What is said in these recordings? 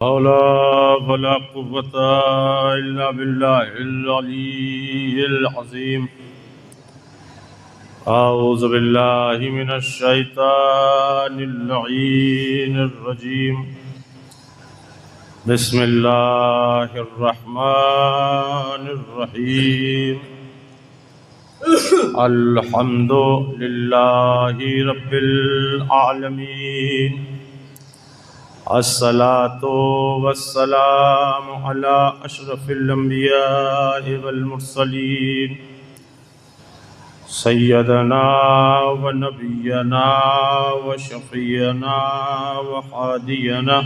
हौला वला कुव्वता इल्ला बिल्लाहिल अलीय्यिल अज़ीम। औज़ु बिल्लाहि मिनश शैतानिर लईनिर रजीम। बिस्मिल्लाहिर रहमानिर रहीम। अल्हम्दुलिल्लाहि रब्बिल आलमीन। अस्सलातु वस्सलामु अला अशरफिल अंबियाइ वल मुरसलीन सय्यदना व नबियना व शफीयना व हादियना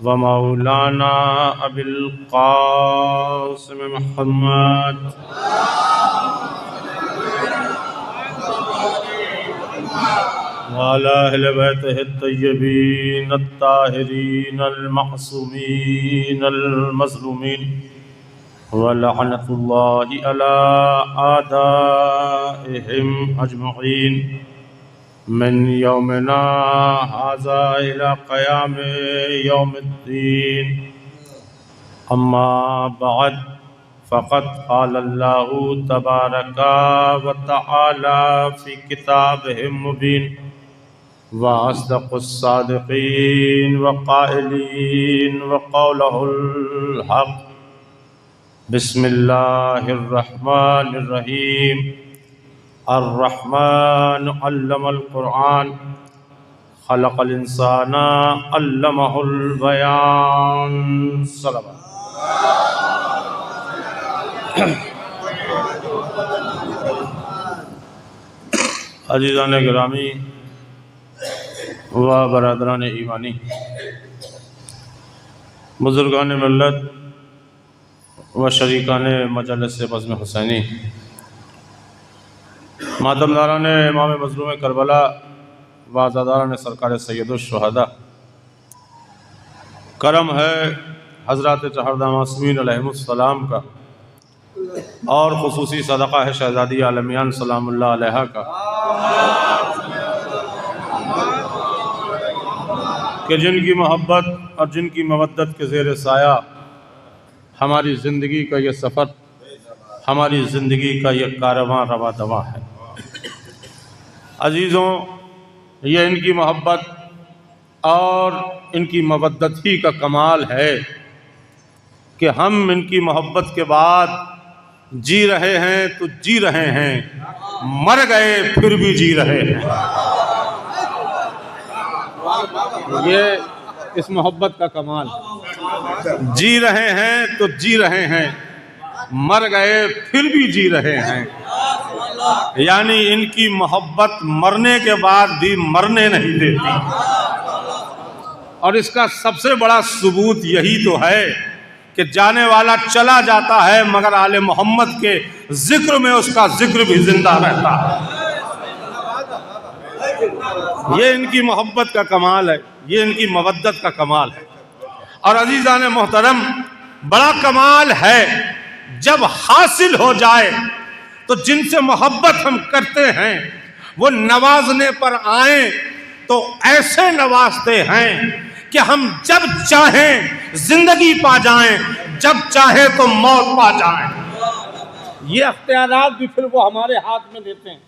व मौलाना अबिल कासिम मुहम्मद वाला अहले बैतिहि तय्यबीन अत्ताहिरीन अल-मअसूमीन अल-मज़लूमीन व लअनतुल्लाहि अला आदाइहिम अजमईन मिन यौमिना हाज़ा इला क़यामि यौमिद्दीन। अम्मा बअद फ़क़द क़ालल्लाहु तबारका व तआला फ़ी किताबिहिल मुबीन व अस्दक़ुस्सादिक़ीन व क़ाइलीन व क़ौलुहुल हक़। बिस्मिल्लाहिर रहमानिर रहीम। अर्रहमानु अल्लमल क़ुरआन ख़लक़ल इंसाना अल्लमहुल बयान। सलावत। अज़ीज़ान गिरामी व बरदरान ईमानी, बुज़ुर्गान मिल्लत व शरीकान मजलिस बज़्म हुसैनी, मातमदारान इमाम मज़लूम करबला व आज़ादारान सरकार सय्यदुश्शुहदा, करम है हज़रात चहरदा मासूमीन अलैहिमुस्सलाम का और ख़ुसूसी सदक़ा है शहज़ादी आलमियान सलामुल्लाह अलैहा का कि जिनकी मोहब्बत और जिनकी मवद्दत के ज़ेर साया हमारी ज़िंदगी का ये सफ़र, हमारी ज़िंदगी का ये कारवां रवा दवा है। अज़ीज़ों, ये इनकी मोहब्बत और इनकी मवद्दत ही का कमाल है कि हम इनकी मोहब्बत के बाद जी रहे हैं तो जी रहे हैं, मर गए फिर भी जी रहे हैं। ये इस मोहब्बत का कमाल, जी रहे हैं तो जी रहे हैं, मर गए फिर भी जी रहे हैं। यानी इनकी मोहब्बत मरने के बाद भी मरने नहीं देती। और इसका सबसे बड़ा सबूत यही तो है कि जाने वाला चला जाता है मगर आले मोहम्मद के जिक्र में उसका जिक्र भी जिंदा रहता है। ये इनकी मोहब्बत का कमाल है, ये इनकी मवद्दत का कमाल है। और अजीज़ान मोहतरम, बड़ा कमाल है जब हासिल हो जाए तो जिनसे मोहब्बत हम करते हैं वो नवाजने पर आए तो ऐसे नवाजते हैं कि हम जब चाहें जिंदगी पा जाएं, जब चाहे तो मौत पा जाएं। ये अख्तियारात भी फिर वो हमारे हाथ में देते हैं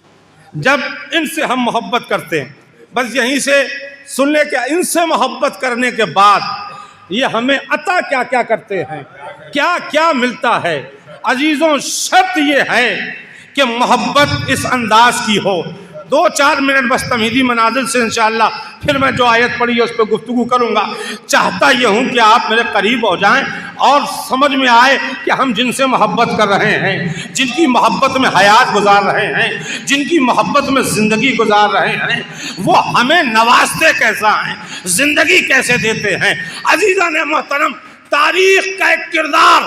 जब इनसे हम मोहब्बत करते हैं। बस यहीं से सुन ले कि इनसे मोहब्बत करने के बाद ये हमें अता क्या क्या करते हैं, क्या क्या मिलता है। अजीज़ों, शर्त ये है कि मोहब्बत इस अंदाज की हो। 2-4 मिनट बस तमहीदी मनाजिल से इंशाअल्लाह फिर मैं जो आयत पढ़ी है उस पर गुफ्तगू करूँगा। चाहता ये हूँ कि आप मेरे करीब हो जाएं और समझ में आए कि हम जिनसे मोहब्बत कर रहे हैं, जिनकी मोहब्बत में हयात गुजार रहे हैं, जिनकी मोहब्बत में ज़िंदगी गुजार रहे हैं, वो हमें नवाजते कैसा हैं, ज़िंदगी कैसे देते हैं। अज़ीज़ान मोहतरम, तारीख़ का एक किरदार,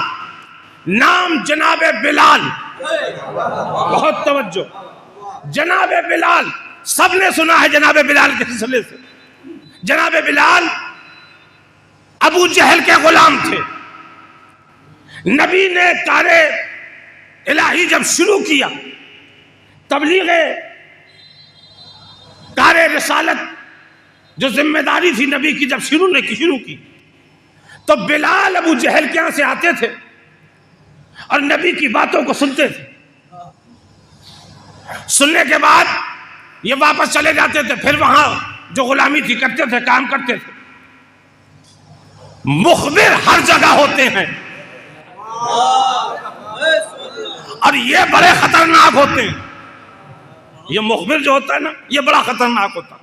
नाम जनाबे बिलाल। बहुत तवज्जो, जनाबे बिलाल, सबने सुना है जनाबे बिलाल के सिलसिले से। जनाबे बिलाल अबू जहल के गुलाम थे। नबी ने कारे इलाही जब शुरू किया, तबलीग कारे रिसालत जो जिम्मेदारी थी नबी की जब शुरू की, तो बिलाल अबू जहल के यहां से आते थे और नबी की बातों को सुनते थे। सुनने के बाद ये वापस चले जाते थे, फिर वहां जो गुलामी थी करते थे, काम करते थे। मुखबिर हर जगह होते हैं और ये बड़े खतरनाक होते हैं। ये मुखबिर जो होता है ना, ये बड़ा खतरनाक होता है।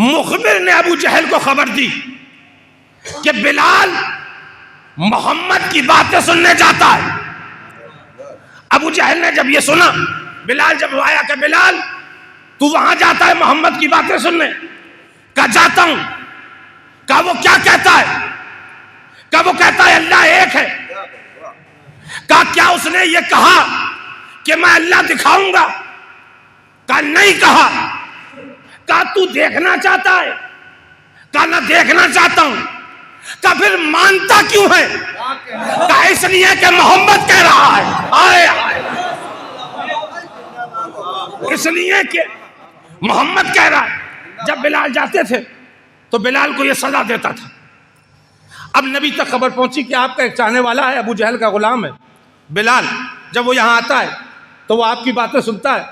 मुखबिर ने अबू जहल को खबर दी कि बिलाल मोहम्मद की बातें सुनने जाता है। अबू जहल ने जब ये सुना, बिलाल जब आया कि बिलाल तू वहां जाता है मोहम्मद की बातें सुनने? कहा जाता हूं। कहा वो क्या कहता है? कहा वो कहता है अल्लाह एक है। कहा क्या उसने ये कहा कि मैं अल्लाह दिखाऊंगा? कहा नहीं कहा। कहा तू देखना चाहता है? कहा ना देखना चाहता हूं। कहा फिर मानता क्यों है? कहा इसलिए कि मोहम्मद कह रहा है। आए इसलिए कि मोहम्मद कह रहा है। जब बिलाल जाते थे तो बिलाल को यह सजा देता था। अब नबी तक खबर पहुंची कि आपका एक चाहने वाला है, अबू जहल का गुलाम है बिलाल। जब वो यहाँ आता है तो वो आपकी बातें सुनता है,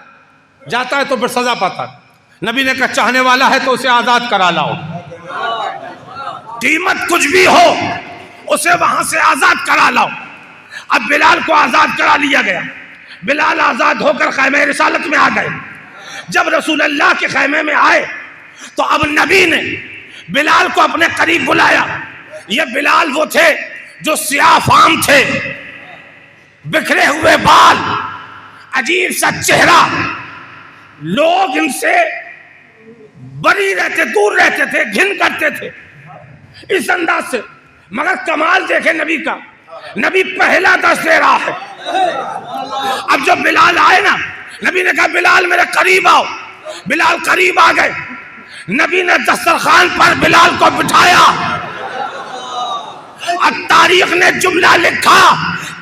जाता है तो फिर सजा पाता है। नबी ने कहा चाहने वाला है तो उसे आजाद करा लाओ, कीमत कुछ भी हो उसे वहां से आजाद करा लाओ। अब बिलाल को आजाद करा लिया गया। बिलाल आजाद होकर खैमे रिसालत में आ गए। जब रसूल अल्लाह के खैमे में आए तो अब नबी ने बिलाल को अपने करीब बुलाया। ये बिलाल वो थे जो सियाफाम थे, बिखरे हुए बाल, अजीब सा चेहरा, लोग इनसे बरी रहते, दूर रहते थे, घिन करते थे इस अंदाज से। मगर कमाल देखे नबी का, नबी पहला दस दे रहा है। अब जब बिलाल आए ना, नबी ने कहा बिलाल मेरे करीब आओ। बिलाल करीब आ गए। नबी ने दस्तरखान पर बिलाल को बिठाया। अब तारीख ने जुमला लिखा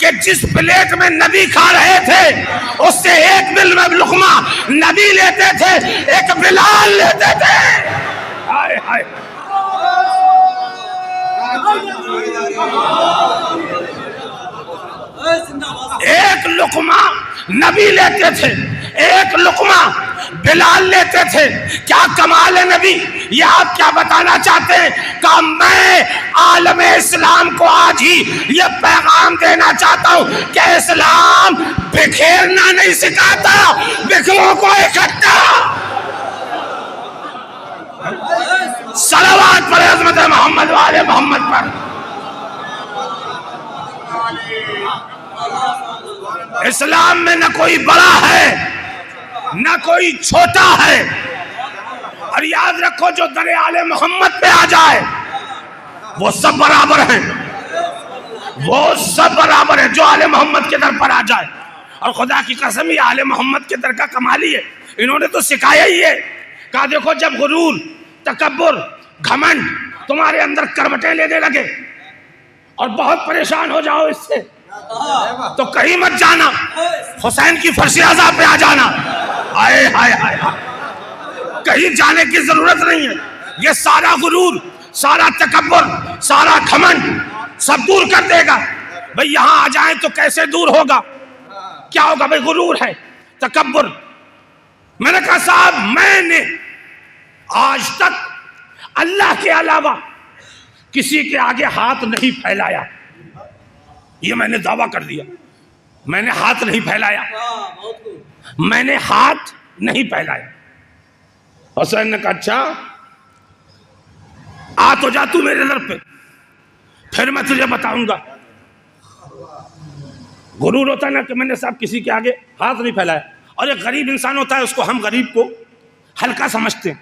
कि जिस प्लेट में नबी खा रहे थे उससे एक बिल में लुकमा नबी लेते थे, एक बिलाल लेते थे। हाय हाय एक लुकमा नबी लेते थे, एक लुकमा बिलाल लेते थे। क्या कमाल है नबी, ये आप क्या बताना चाहते हैं? कि मैं आलम इस्लाम को आज ही ये पैगाम देना चाहता हूं कि इस्लाम बिखेरना नहीं सिखाता, बिखरों को इकट्ठा। सलावत पर अज़मत मोहम्मद वाले मोहम्मद पर। इस्लाम में न कोई बड़ा है न कोई छोटा है। और याद रखो जो दर आले मोहम्मद पे आ जाए वो सब बराबर हैं, वो सब बराबर है जो आले मोहम्मद के दर पर आ जाए। और खुदा की कसम ये आले मोहम्मद के दर का कमाल ही है। इन्होंने तो सिखाया ही है। कहा देखो जब गुरूर, तकब्बुर, घमंड तुम्हारे अंदर करवटें लेने लगे और बहुत परेशान हो जाओ इससे, तो कहीं मत जाना, हुसैन की फर्श आज़ा पे आ जाना। आए हाय हाय हाय, कहीं जाने की जरूरत नहीं है। ये सारा गुरूर, सारा तकब्बुर, सारा घमंड सब दूर कर देगा। भाई यहां आ जाए तो कैसे दूर होगा? क्या होगा? भाई गुरूर है, तकब्बुर। मैंने कहा साहब मैंने आज तक अल्लाह के अलावा किसी के आगे हाथ नहीं फैलाया, ये मैंने दावा कर दिया। मैंने हाथ नहीं फैलाया, मैंने हाथ नहीं फैलाया। हुसैन ने कहा अच्छा आ तो जा तू मेरे दर पे, फिर मैं तुझे बताऊंगा। गुरूर होता ना कि मैंने साहब किसी के आगे हाथ नहीं फैलाया। और एक गरीब इंसान होता है, उसको हम गरीब को हल्का समझते हैं,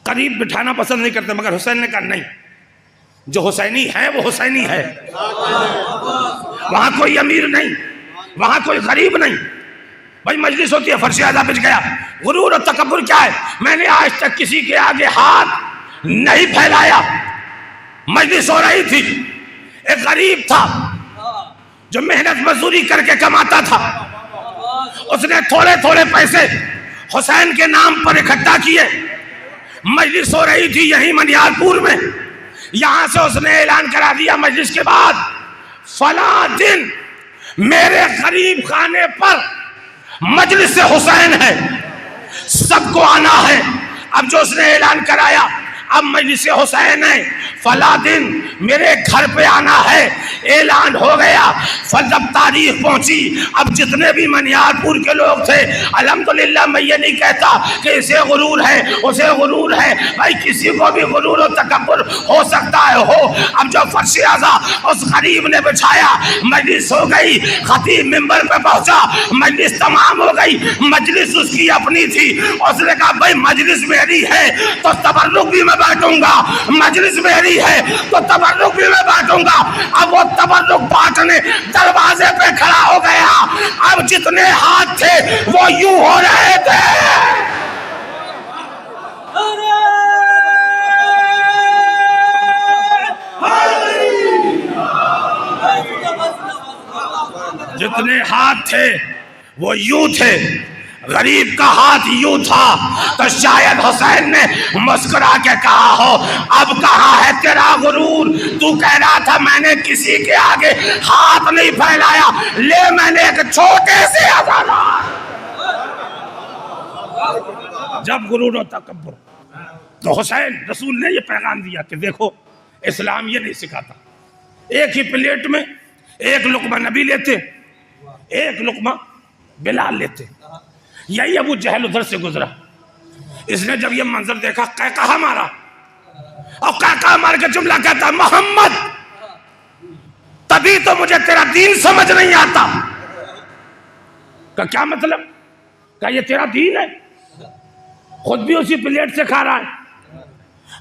करीब बिठाना पसंद नहीं करते। मगर हुसैन ने कहा नहीं, जो हुसैनी है वो हुसैनी है, वहां कोई अमीर नहीं, वहां कोई गरीब नहीं। भाई मजलिस होती है, फर्श आज़ा बिछ गया। गुरूर और तकब्बुर क्या है? मैंने आज तक किसी के आगे हाथ नहीं फैलाया। मजलिस हो रही थी, एक गरीब था जो मेहनत मजदूरी करके कमाता था, उसने थोड़े थोड़े पैसे हुसैन के नाम पर इकट्ठा किए। मजलिस हो रही थी यहीं मनियारपुर में, यहां से उसने ऐलान करा दिया मजलिस के बाद, फला दिन मेरे गरीब खाने पर मजलिस हुसैन है, सबको आना है। अब जो उसने ऐलान कराया, अब मजलिस हुसैन है, फला दिन मेरे घर पे आना है, ऐलान हो गया। जब तारीख पहुंची, अब जितने भी मनियारपुर के लोग थे, अल्हम्दुलिल्लाह मैं ये नहीं कहता कि इसे गुरूर है उसे गुरूर है, भाई किसी को भी गुरूर और तकब्बुर हो सकता है हो। अब जो फर्श आज़ा उस गरीब ने बिछाया, मजलिस हो गई, खतीब मिंबर पे पहुंचा, मजलिस तमाम हो गई। मजलिस उसकी अपनी थी, उसने कहा भाई मजलिस मेरी है तो तबर्रुक भी मैं बांटूंगा, मजलिस मेरी है तो तबर्रुक भी मैं बांटूंगा। अब वो तबर्रुक बांटने दरवाजे पे खड़ा हो गया। अब जितने हाथ थे वो यूं हो रहे थे। जितने हाथ थे वो यूं थे, गरीब का हाथ यूं था। तो शायद हुसैन ने मुस्कुरा के कहा हो, अब कहाँ है तेरा गुरूर? तू कह रहा था मैंने किसी के आगे हाथ नहीं फैलाया, ले मैंने एक छोटे से आजाद। जब गुरूर और तकब्बुर, तो हुसैन रसूल ने ये पैगाम दिया कि देखो इस्लाम ये नहीं सिखाता। एक ही प्लेट में एक लुकमा नबी लेते, एक लुकमा बिलाल लेते। यही अबू जहल उधर से गुजरा, इसने जब ये मंजर देखा, कहा मारा, और कहा मार के जुमला कहता, मोहम्मद तभी तो मुझे तेरा दीन समझ नहीं आता। का क्या मतलब? क्या ये तेरा दीन है? खुद भी उसी प्लेट से खा रहा है,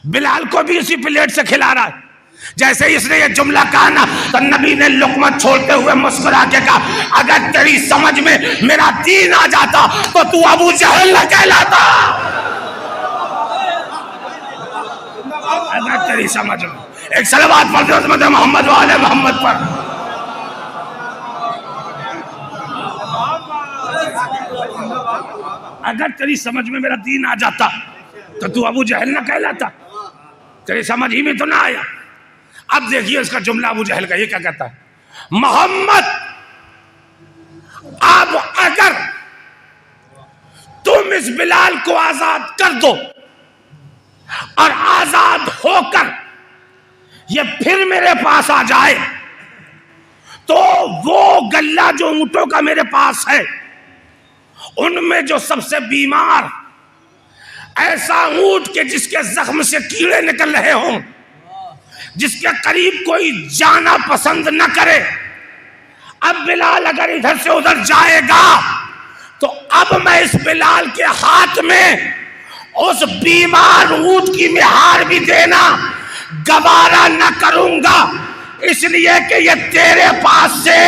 बिलाल को भी उसी प्लेट से खिला रहा है। जैसे इसने ये जुमला कहा ना, तो नबी ने लुकमा छोड़ते हुए मुस्कुरा के कहा, अगर तेरी समझ में मेरा दीन आ जाता तो तू अबू जहल न कहलाता। अगर तेरी समझ में, एक सलावत पढ़ दो मोहम्मद वाले मोहम्मद पर। अगर तेरी समझ में मेरा दीन आ जाता तो तू अबू जहल न कहलाता। तेरी समझ ही में तो ना आया। अब देखिए इसका जुमला अबू जहल का, ये क्या कहता है, मोहम्मद अब अगर तुम इस बिलाल को आजाद कर दो और आजाद होकर ये फिर मेरे पास आ जाए, तो वो गल्ला जो ऊंटों का मेरे पास है, उनमें जो सबसे बीमार ऐसा ऊंट के जिसके जख्म से कीड़े निकल रहे हों, जिसके करीब कोई जाना पसंद न करे, अब बिलाल अगर इधर से उधर जाएगा तो अब मैं इस बिलाल के हाथ में उस बीमार ऊंट की मिहार भी देना गवारा न करूंगा, इसलिए कि ये तेरे पास से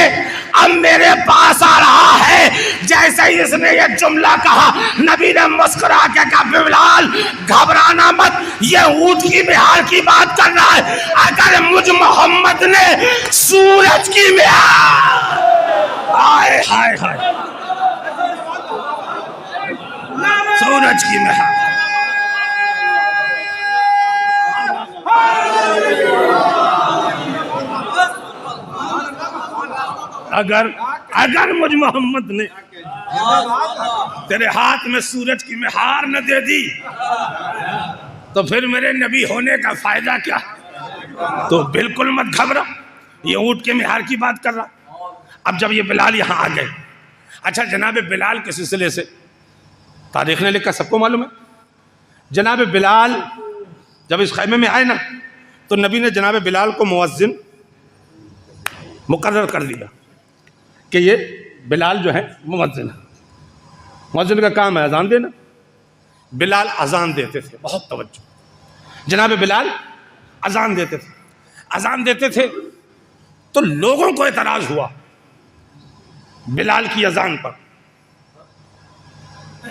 अब मेरे पास आ रहा है। जैसे ही इसने ये जुमला कहा, नबी ने मुस्कुरा के कहा, बिलाल घबराना मत, ये ऊंट की मिहार की बात कर रहा है। अगर मुझ मोहम्मद ने सूरज की मिहार, हाय हाय हाय, सूरज की मिहार, अगर मुझ मोहम्मद ने तेरे हाथ में सूरज की मिहार न दे दी तो फिर मेरे नबी होने का फायदा क्या? तो बिल्कुल मत घबरा, ये ऊंट के मिहार की बात कर रहा। अब जब ये बिलाल यहाँ आ गए, अच्छा जनाब बिलाल के सिलसिले से तारीख ने लिखा, सबको मालूम है, जनाब बिलाल जब इस खैमे में आए ना, तो नबी ने जनाब बिलाल को मुअज्जिन मुकर्रर कर दिया कि ये बिलाल जो है मुअज्जिन है, मुअज्जिन का काम है अजान देना। बिलाल अजान देते थे, बहुत तवज्जो, जनाब बिलाल अजान देते थे। अजान देते थे तो लोगों को एतराज हुआ बिलाल की अजान पर,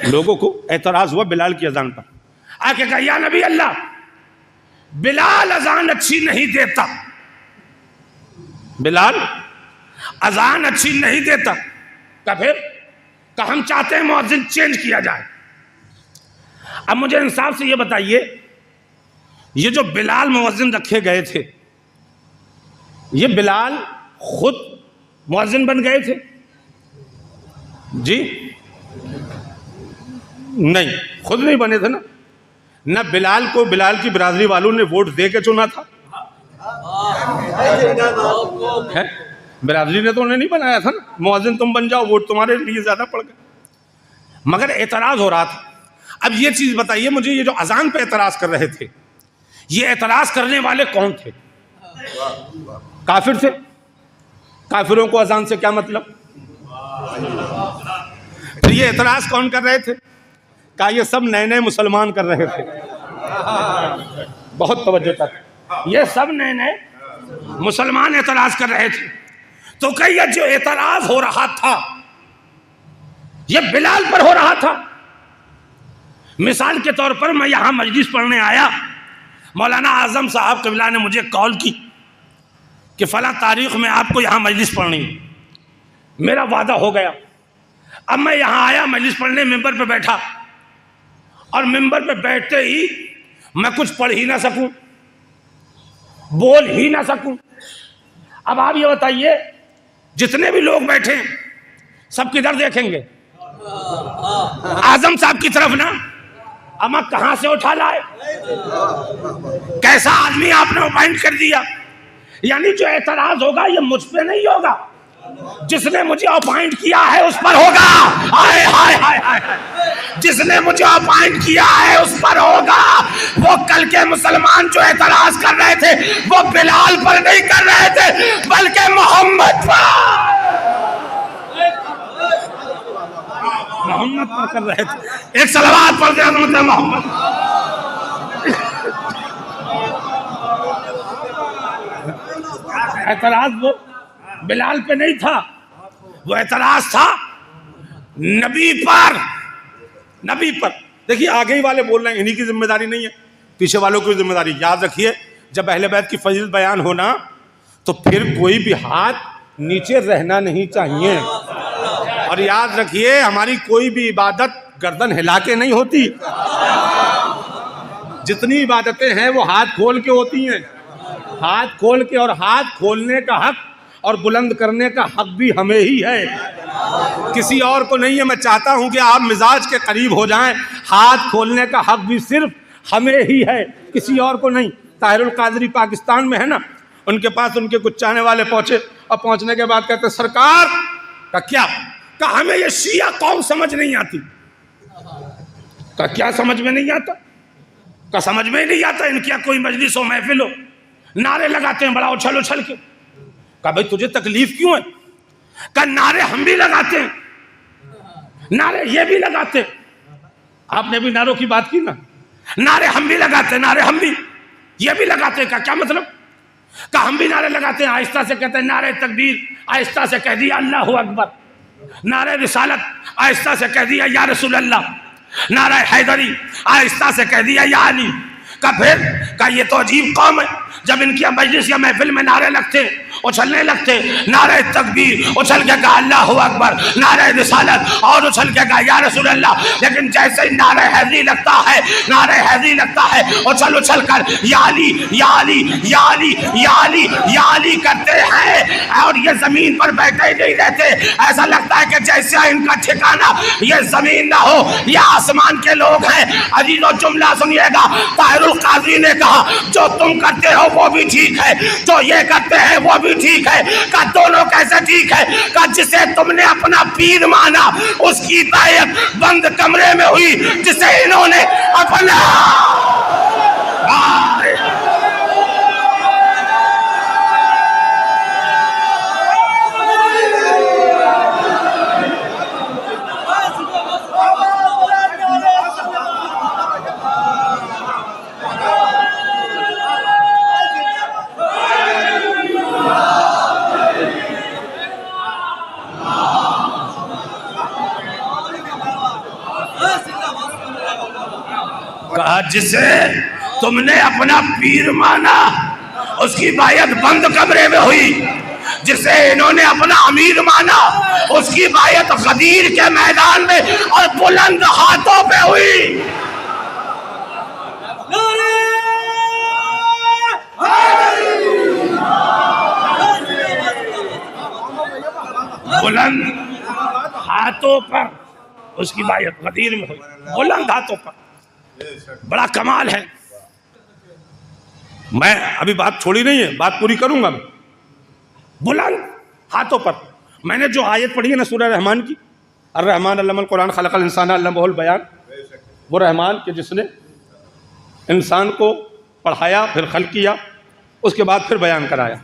लोगों को एतराज हुआ बिलाल की अजान पर। आके कहा, या नबी अल्लाह, बिलाल अजान अच्छी नहीं देता, बिलाल अजान अच्छी नहीं देता। का फिर का हम चाहते हैं मुअज्जिन चेंज किया जाए। अब मुझे इंसाफ से ये बताइए, ये जो बिलाल मुअज्जिन रखे गए थे, ये बिलाल खुद मुअज्जिन बन गए थे? जी नहीं, खुद नहीं बने थे ना बिलाल को बिलाल की बिरादरी वालों ने वोट दे के चुना था, है? बिरादरी ने तो उन्हें नहीं बनाया था ना, मुअज्जिन तुम बन जाओ, वोट तुम्हारे लिए ज्यादा पड़ गए। मगर एतराज हो रहा था। अब ये चीज बताइए मुझे, ये जो अजान पे एतराज कर रहे थे, ये एतराज करने वाले कौन थे? काफिर थे। काफिरों को अजान से क्या मतलब? फिर ये एतराज कौन कर रहे थे? कहा ये सब नए नए मुसलमान कर रहे थे। बहुत तवज्जो तक, ये सब नए नए मुसलमान एतराज कर रहे थे। तो क्या ये जो एतराज हो रहा था ये बिलाल पर हो रहा था? मिसाल के तौर पर मैं यहां मजलिस पढ़ने आया, मौलाना आजम साहब कबिला ने मुझे कॉल की कि फला तारीख में आपको यहां मजलिस पढ़नी है। मेरा वादा हो गया। अब मैं यहां आया मजलिस पढ़ने, मेंबर पे बैठा, और मेंबर पे बैठते ही मैं कुछ पढ़ ही ना सकूं, बोल ही ना सकूं। अब आप ये बताइए, जितने भी लोग बैठे सब किधर देखेंगे? आजम साहब की तरफ ना। अब मैं कहां से उठा लाए? कैसा आदमी आपने अपॉइंट कर दिया? यानी जो एतराज होगा ये मुझ पे नहीं होगा, जिसने मुझे अपॉइंट किया है उस पर होगा। हाय हाय हाय हाय, जिसने मुझे अपॉइंट किया है उस पर होगा। वो कल के मुसलमान जो एतराज कर रहे थे वो बिलाल पर नहीं कर रहे थे, बल्कि मोहम्मद पर कर रहे थे। एक सलावत पढ़ दिया मतलब मोहम्मद। एतराज वो बिलाल पे नहीं था, वो एतराज था नबी पर। नबी पर देखिए, आगे ही वाले बोल रहे हैं, इन्हीं की जिम्मेदारी नहीं है, पीछे वालों की जिम्मेदारी। याद रखिए, जब अहले बैत की फजीलत बयान होना तो फिर कोई भी हाथ नीचे रहना नहीं चाहिए। और याद रखिए, हमारी कोई भी इबादत गर्दन हिला के नहीं होती। जितनी इबादतें हैं वो हाथ खोल के होती हैं, हाथ खोल के। और हाथ खोलने का हक और बुलंद करने का हक भी हमें ही है, किसी और को नहीं है। मैं चाहता हूं कि आप मिजाज के करीब हो जाएं। हाथ खोलने का हक भी सिर्फ हमें ही है, किसी और को नहीं। ताहिरुल कादरी पाकिस्तान में है ना, उनके पास उनके कुछ चाहने वाले पहुंचे, और पहुंचने के बाद कहते सरकार का क्या, का हमें ये शिया कौम समझ नहीं आती। का क्या समझ में नहीं आता? का समझ में नहीं आता इनकी कोई मजलिस हो, महफिल हो, नारे लगाते हैं बड़ा उछल उछल के। का भाई तुझे तकलीफ क्यों है? का नारे हम भी लगाते हैं, नारे ये भी लगाते हैं। आपने भी नारों की बात की ना, नारे हम भी लगाते हैं, नारे हम भी ये भी लगाते हैं। का क्या मतलब? का हम भी नारे लगाते हैं, आहिस्ता से कहते हैं नारे तकबीर, आहिस्ता से कह दिया अल्लाहु अकबर। नारे रिसालत, आहिस्ता से कह दिया या रसूल अल्लाह। नारा हैदरी, आहिस्ता से कह दिया या अली। का फिर का ये तो अजीब कौम है, जब इनकी मजलिस या महफिल में नारे लगते, उछलने लगते, नारे तकबीर, उछल के कहा अल्लाहु अकबर, नारे रिसालत, और उछल के कहा या रसूल अल्लाह। लेकिन जैसे ही नारे हैदरी लगता है, नारे हैदरी लगता है, उछल उछल कर या अली या अली या अली या अली या अली करते हैं। और ये जमीन पर बैठे ही नहीं रहते, ऐसा लगता है कि जैसे इनका ठिकाना ये जमीन ना हो, ये आसमान के लोग हैं। अजीजों जुमला सुनिएगा, ताहिरुल कादरी ने कहा जो तुम करते हो वो भी ठीक है, जो ये करते हैं वो भी ठीक है। का दोनों कैसे ठीक है? का जिसे तुमने अपना पीर माना उसकी बैत बंद कमरे में हुई, जिसे इन्होंने अपना कहा जिसे तुमने अपना पीर माना उसकी बायत बंद कमरे में हुई, जिसे इन्होंने अपना अमीर माना उसकी बायत गदीर के मैदान में और बुलंद हाथों पे हुई। बुलंद हाथों पर उसकी बायत गदीर में हुई, बुलंद हाथों पर। बड़ा कमाल है। मैं अभी बात छोड़ी नहीं है, बात पूरी करूंगा मैं। बुलंद हाथों पर मैंने जो आयत पढ़ी है ना सूरह रहमान की, अर्रहमान अल्लमल कुरान खलकल इंसान अल्लमहुल बयान, वो रहमान के जिसने इंसान को पढ़ाया, फिर खल्क किया, उसके बाद फिर बयान कराया।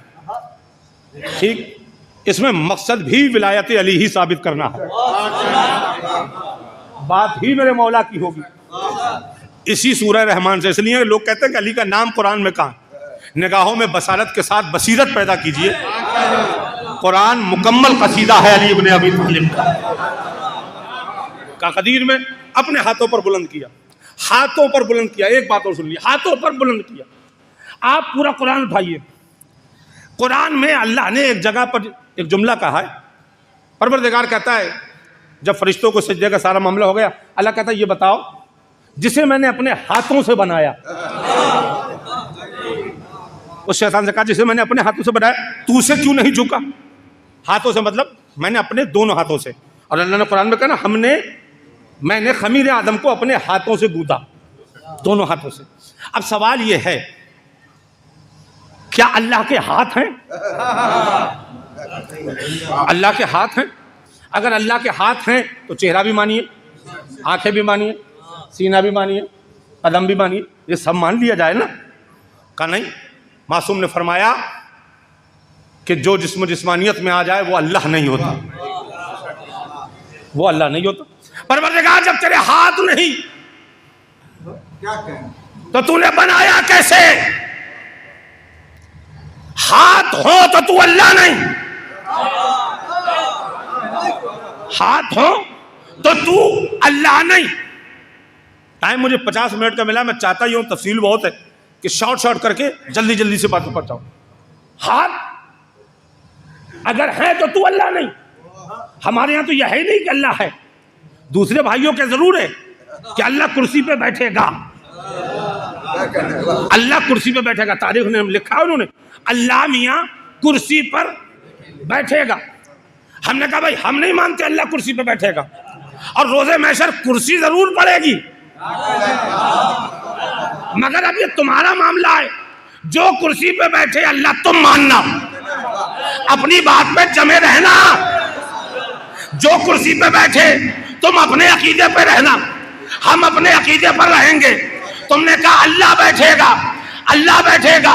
ठीक, इसमें मकसद भी विलायत अली ही साबित करना है। बात ही मेरे मौला की होगी इसी सूरह रहमान से। इसलिए लोग कहते हैं कि अली का नाम कुरान में कहाँ? निगाहों में बसारत के साथ बसीरत पैदा कीजिए। कुरान मुकम्मल कसीदा है अली इब्ने अबी तालिब का कदीर में अपने हाथों पर बुलंद किया, हाथों पर बुलंद किया। एक बात और सुन लीजिए, हाथों पर बुलंद किया। आप पूरा कुरान उठाइए, कुरान में अल्लाह ने एक जगह पर एक जुमला कहा है। परवरदिगार कहता है, जब फरिश्तों को सजदे का सारा मामला हो गया, अल्लाह कहता है ये बताओ जिसे मैंने अपने हाथों से बनाया। उस शैतान से कहा जिसे मैंने अपने हाथों से बनाया तू उसे क्यों नहीं झुका? हाथों से मतलब मैंने अपने दोनों हाथों से। और अल्लाह ने कुरान में कहा ना, मैंने खमीर आदम को अपने हाथों से गूंदा, दोनों हाथों से। अब सवाल ये है, क्या अल्लाह के हाथ हैं? अल्लाह के हाथ हैं? अगर अल्लाह के हाथ हैं तो चेहरा भी मानिए, आंखें भी मानिए, सीना भी मानिए, कदम भी मानिए, ये सब मान लिया जाए ना। कहा नहीं, मासूम ने फरमाया कि जो जिस्म जिस्मानियत में आ जाए वो अल्लाह नहीं होता, वो अल्लाह नहीं होता। परवरदिगार जब तेरे हाथ नहीं तो तूने बनाया कैसे? हाथ हो तो तू अल्लाह नहीं, हाथ हो तो तू अल्लाह नहीं। टाइम मुझे 50 मिनट का मिला, मैं चाहता ही हूं, तफसील बहुत है कि शॉर्ट करके जल्दी जल्दी से बातों पर जाऊं। हाथ अगर है तो तू अल्लाह नहीं। हमारे यहां तो यह है नहीं कि अल्लाह है, दूसरे भाइयों के जरूर है कि अल्लाह कुर्सी पे बैठेगा, अल्लाह कुर्सी पे बैठेगा। तारीख ने लिखा है उन्होंने, अल्लाह मियां कुर्सी पर बैठेगा। हमने कहा भाई हम नहीं मानते अल्लाह कुर्सी पे बैठेगा, और रोजे महशर कुर्सी जरूर पड़ेगी, मगर अब ये तुम्हारा मामला है। जो कुर्सी पे बैठे अल्लाह तुम मानना, अपनी बात पे जमे रहना। जो कुर्सी पे बैठे तुम अपने अकीदे पे रहना, हम अपने अकीदे पर रहेंगे। तुमने कहा अल्लाह बैठेगा, अल्लाह बैठेगा,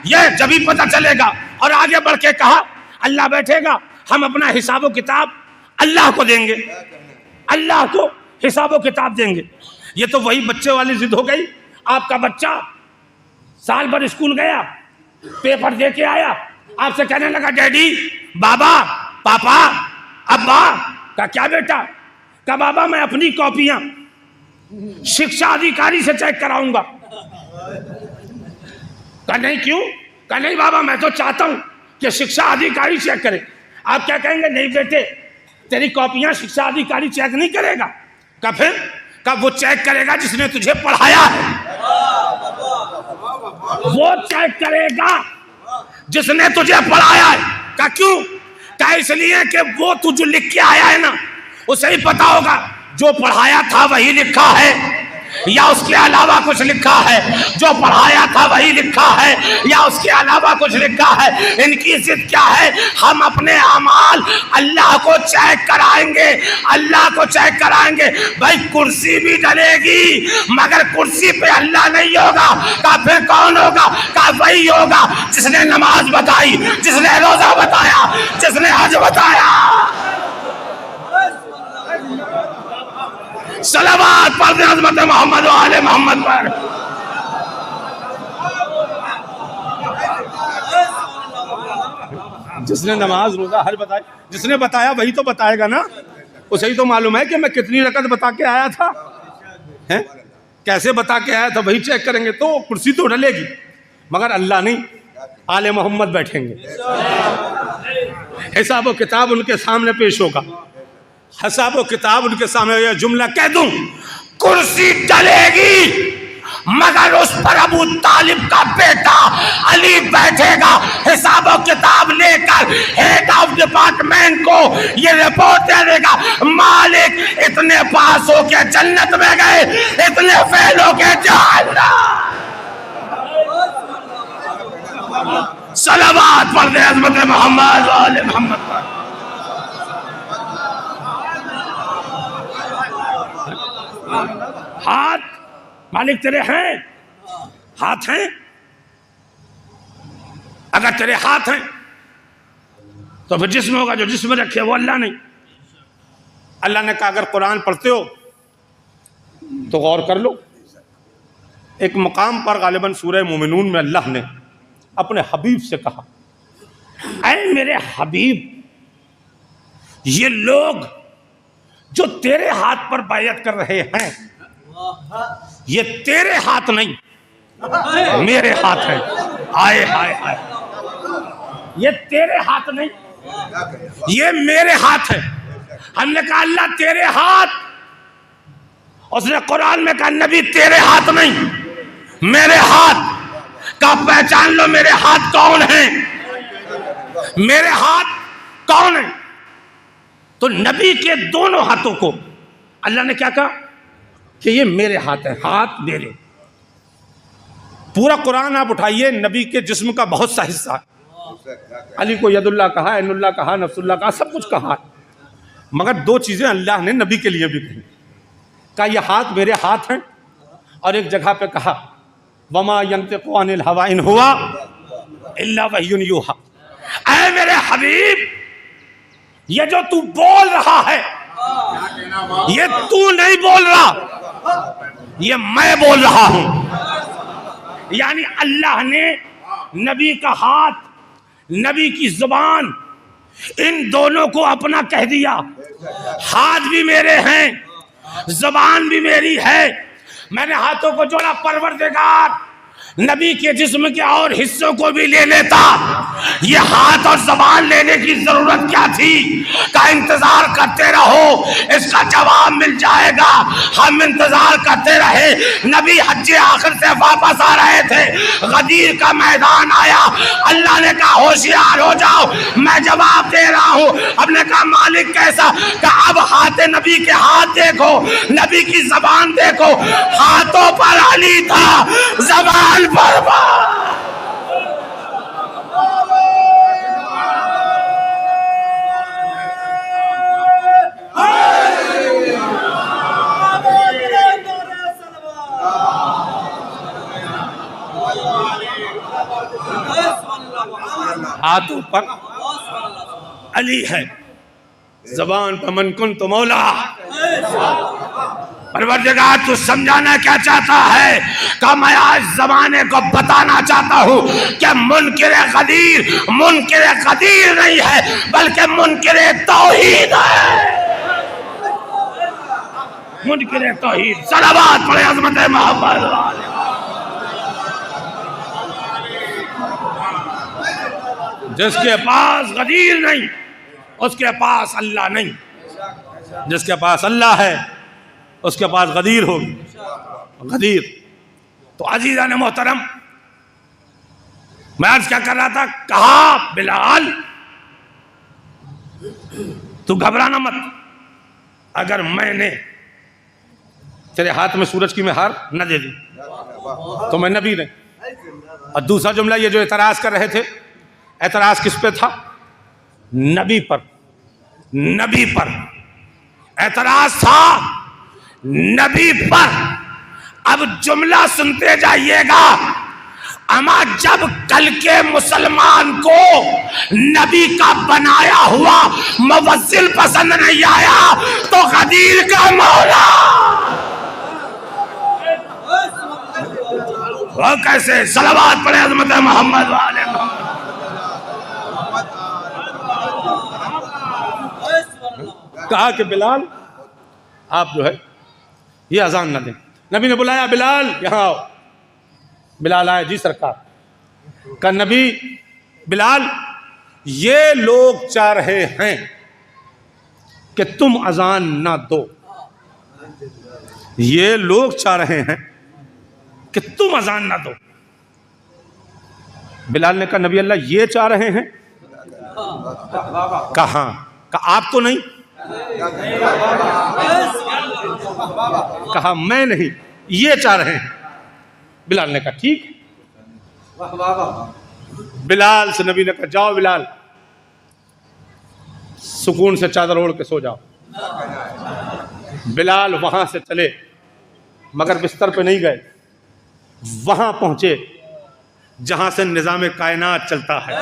यह जब ही पता चलेगा। और आगे बढ़ के कहा अल्लाह बैठेगा, हम अपना हिसाबो किताब अल्लाह को देंगे, अल्लाह को हिसाबो किताब देंगे। ये तो वही बच्चे वाली जिद हो गई। आपका बच्चा साल भर स्कूल गया, पेपर दे के आया, आपसे कहने लगा डैडी, बाबा, पापा, अब्बा। का क्या बेटा? का बाबा मैं अपनी कॉपियां शिक्षा अधिकारी से चेक कराऊंगा। का नहीं, क्यों? का नहीं बाबा, मैं तो चाहता हूं कि शिक्षा अधिकारी चेक करे। आप क्या कहेंगे? नहीं बेटे, तेरी कॉपियां शिक्षा अधिकारी चेक नहीं करेगा। का फिर? का वो चेक करेगा जिसने तुझे पढ़ाया है, वो चेक करेगा जिसने तुझे पढ़ाया है। का क्यों? का इसलिए कि वो तू जो लिख के आया है ना, उसे ही पता होगा जो पढ़ाया था वही लिखा है या उसके अलावा कुछ लिखा है। जो पढ़ाया था वही लिखा है या उसके अलावा कुछ लिखा है। इनकी जिद क्या है? हम अपने अमाल अल्लाह को चेक कराएंगे, अल्लाह को चेक कराएंगे। भाई कुर्सी भी डलेगी मगर कुर्सी पे अल्लाह नहीं होगा। का फिर कौन होगा? का वही होगा जिसने नमाज बताई, जिसने रोजा बताया, जिसने हज बताया। सलावत पढ़ते हज़रत मोहम्मद व आले मोहम्मद पर। जिसने नमाज रोजा हज बताई, जिसने बताया वही तो बताएगा ना। उसे ही तो मालूम है कि मैं कितनी रकत बता के आया था, हैं? कैसे बता के आया था वही चेक करेंगे। तो कुर्सी तो डलेगी मगर अल्लाह नहीं, आले मोहम्मद बैठेंगे। हिसाब व किताब उनके सामने पेश होगा, हिसाब व किताब उनके सामने। यह जुमला कह दूं, कुर्सी डलेगी मगर उस पर अबू तालिब का बेटा अली बैठेगा, हिसाब व किताब लेकर, हेड ऑफ डिपार्टमेंट अपार्टमेंट को ये रिपोर्ट दे देगा, मालिक इतने पास हो के जन्नत में गए, इतने फेल हो के जहन्नम। सलावत पढ़ दे अज़मत मोहम्मद वाले मोहम्मद पर। हाथ मालिक तेरे हैं, हाथ हैं, अगर तेरे हाथ हैं तो फिर जिस्म होगा, जो जिस्म रखे वो अल्लाह नहीं। अल्लाह ने कहा अगर कुरान पढ़ते हो तो गौर कर लो। एक मकाम पर गालिबन सूरह मोमिनून में अल्लाह ने अपने हबीब से कहा, ऐ मेरे हबीब, ये लोग जो तेरे हाथ पर बैयत कर रहे हैं, ये तेरे हाथ नहीं मेरे हाथ है। आए हाय हाय, ये तेरे हाथ नहीं, ये मेरे हाथ है। हमने कहा अल्लाह तेरे हाथ, उसने कुरान में कहा नबी तेरे हाथ नहीं मेरे हाथ का पहचान लो। मेरे हाथ कौन है, मेरे हाथ कौन है? तो नबी के दोनों हाथों को अल्लाह ने क्या कहा कि ये मेरे हाथ है, हाथ मेरे। पूरा कुरान आप उठाइए, नबी के जिस्म का बहुत सा हिस्सा है। अली को यदुल्लाह कहा, ऐनुल्लाह कहा, नफ्सुल्लाह कहा, सब कुछ कहा, मगर दो चीजें अल्लाह ने नबी के लिए भी कही। कहा ये हाथ मेरे हाथ हैं, और एक जगह पे कहा वमा यंतिकु अनिल हवा इन हुवा इल्ला वह्युन यूहा। ऐ मेरे हबीब, ये जो तू बोल रहा है ये तू नहीं बोल रहा, ये मैं बोल रहा हूं। यानी अल्लाह ने नबी का हाथ, नबी की जुबान, इन दोनों को अपना कह दिया। हाथ भी मेरे हैं, जुबान भी मेरी है। मैंने हाथों को जोड़ा, परवरदिगार नबी के जिस्म के और हिस्सों को भी ले लेता, ये हाथ और ज़बान लेने की जरूरत क्या थी? का इंतजार करते रहो, इसका जवाब मिल जाएगा। हम इंतजार करते रहे, नबी हज्जे आखिर से वापस आ रहे थे, गदीर का मैदान आया, अल्लाह ने कहा होशियार हो जाओ, मैं जवाब दे रहा हूँ। हमने कहा मालिक कैसा? कहा अब हाथ नबी के हाथ देखो, नबी की जबान देखो, हाथों पर अली था, जबान पर हाथों पर अली है, जबान पर मन कुन तो मौला। परवरदिगार तू समझाना क्या चाहता है? कि मैं आज जमाने को बताना चाहता हूँ कि मुनकिर कदीर नहीं है, बल्कि मुनकिर तौहीद है। मुनकिर तौहीद। सलावत पढ़े अज़मत मोहम्मद। जिसके पास गदीर नहीं, उसके पास अल्लाह नहीं। जिसके पास अल्लाह है उसके पास गदीर होगी। गदीर तो अजीज़ान मोहतरम, मैं आज क्या कर रहा था? कहा बिलाल तू घबराना मत, अगर मैंने तेरे हाथ में सूरज की मैं हार न दे दी तो मैं नबी नहीं। और दूसरा जुमला ये जो एतराज कर रहे थे, एतराज किस पे था? नबी पर। नबी पर एतराज था, नबी पर। अब जुमला सुनते जाइएगा। अमा जब कल के मुसलमान को नबी का बनाया हुआ मुवस्सिल पसंद नहीं आया तो गदीर का मौला वो कैसे? सलावत पढ़े अज़मत मोहम्मद वाले मोहम्मद। कहा कि बिलाल आप जो है ये अजान न दें। नबी ने बुलाया, बिलाल यहाँ आओ। बिलाल आए, जी सरकार। का नबी, बिलाल ये लोग चाह रहे हैं कि तुम अजान ना दो, ये लोग चाह रहे हैं कि तुम अजान ना दो। बिलाल ने कहा नबी अल्लाह ये चाह रहे हैं कहा आप तो नहीं, कहा मैं नहीं, ये चाह रहे हैं। बिलाल ने कहा ठीक। बिलाल से नबी ने कहा जाओ बिलाल, सुकून से चादर ओढ़ के सो जाओ। बिलाल वहां से चले, मगर बिस्तर पे नहीं गए, वहां पहुंचे जहां से निजाम कायनात चलता है।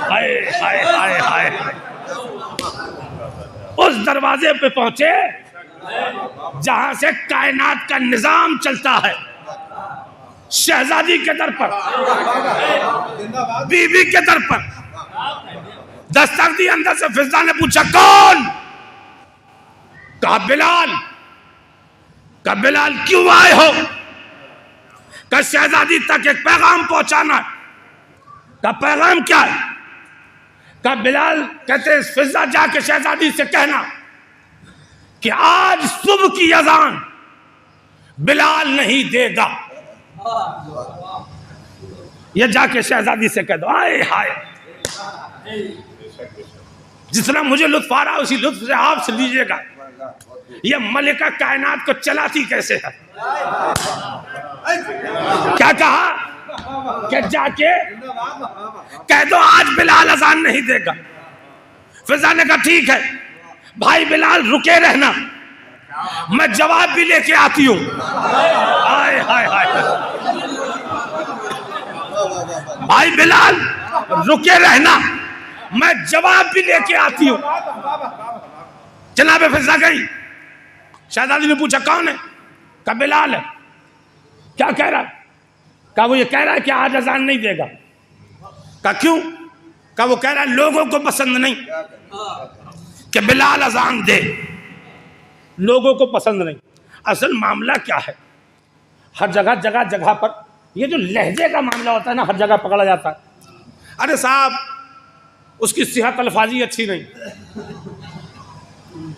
हाय हाय हाय हाय, उस दरवाजे पे पहुंचे जहां से कायनात का निजाम चलता है। शहजादी के दर पर, बीवी के दर पर दस्तक दी। अंदर से फिजा ने पूछा कौन? कहा बिलाल। कहा बिलाल क्यों आए हो? कहा शहजादी तक एक पैगाम पहुंचाना। कहा पैगाम क्या है? कहा बिलाल कहते फिजा जाके शहजादी से कहना कि आज सुबह की अजान बिलाल नहीं देगा। ये जाके शहजादी से कह दो। आए हाय, जितना मुझे लुत्फ आ रहा है उसी लुत्फ से आप से लीजिएगा। ये मलिका कायनात को चलाती कैसे है। क्या कहा कि जाके कह दो आज बिलाल अजान नहीं देगा। फिजा ने कहा ठीक है भाई बिलाल रुके रहना, मैं जवाब भी लेके आती हूं। हाय हाय हाय, भाई बिलाल रुके रहना, मैं जवाब भी लेके आती हूं। जनाब फिजा गई। शहजादी ने पूछा कौन है? कहा बिलाल है। क्या कह रहा है? कहा वो ये कह रहा है कि आज अजान नहीं देगा। कहा क्यों? कहा वो कह रहा है लोगों को पसंद नहीं कि बिलाल अजान दे, लोगों को पसंद नहीं। असल मामला क्या है, हर जगह जगह जगह पर ये जो लहजे का मामला होता है ना, हर जगह पकड़ा जाता है। अरे साहब उसकी सेहत अल्फाजी अच्छी नहीं।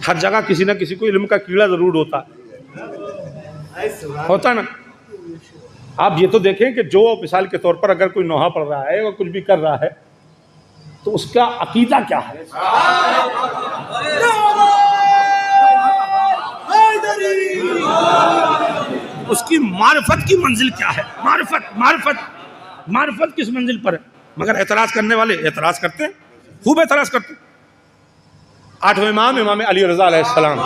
हर जगह किसी ना किसी को इल्म का कीड़ा जरूर होता ना। आप ये तो देखें कि जो मिसाल के तौर पर अगर कोई नोहा पढ़ रहा है और कुछ भी कर रहा है तो उसका अकीदा क्या है। उसकी मारिफत की मंजिल क्या है। मारिफत मारिफत मारिफत किस मंजिल पर है। मगर एतराज करने वाले एतराज करते हैं, खूब एतराज करते हैं। आठवें इमाम इमाम अली रज़ा अलैहिस्सलाम,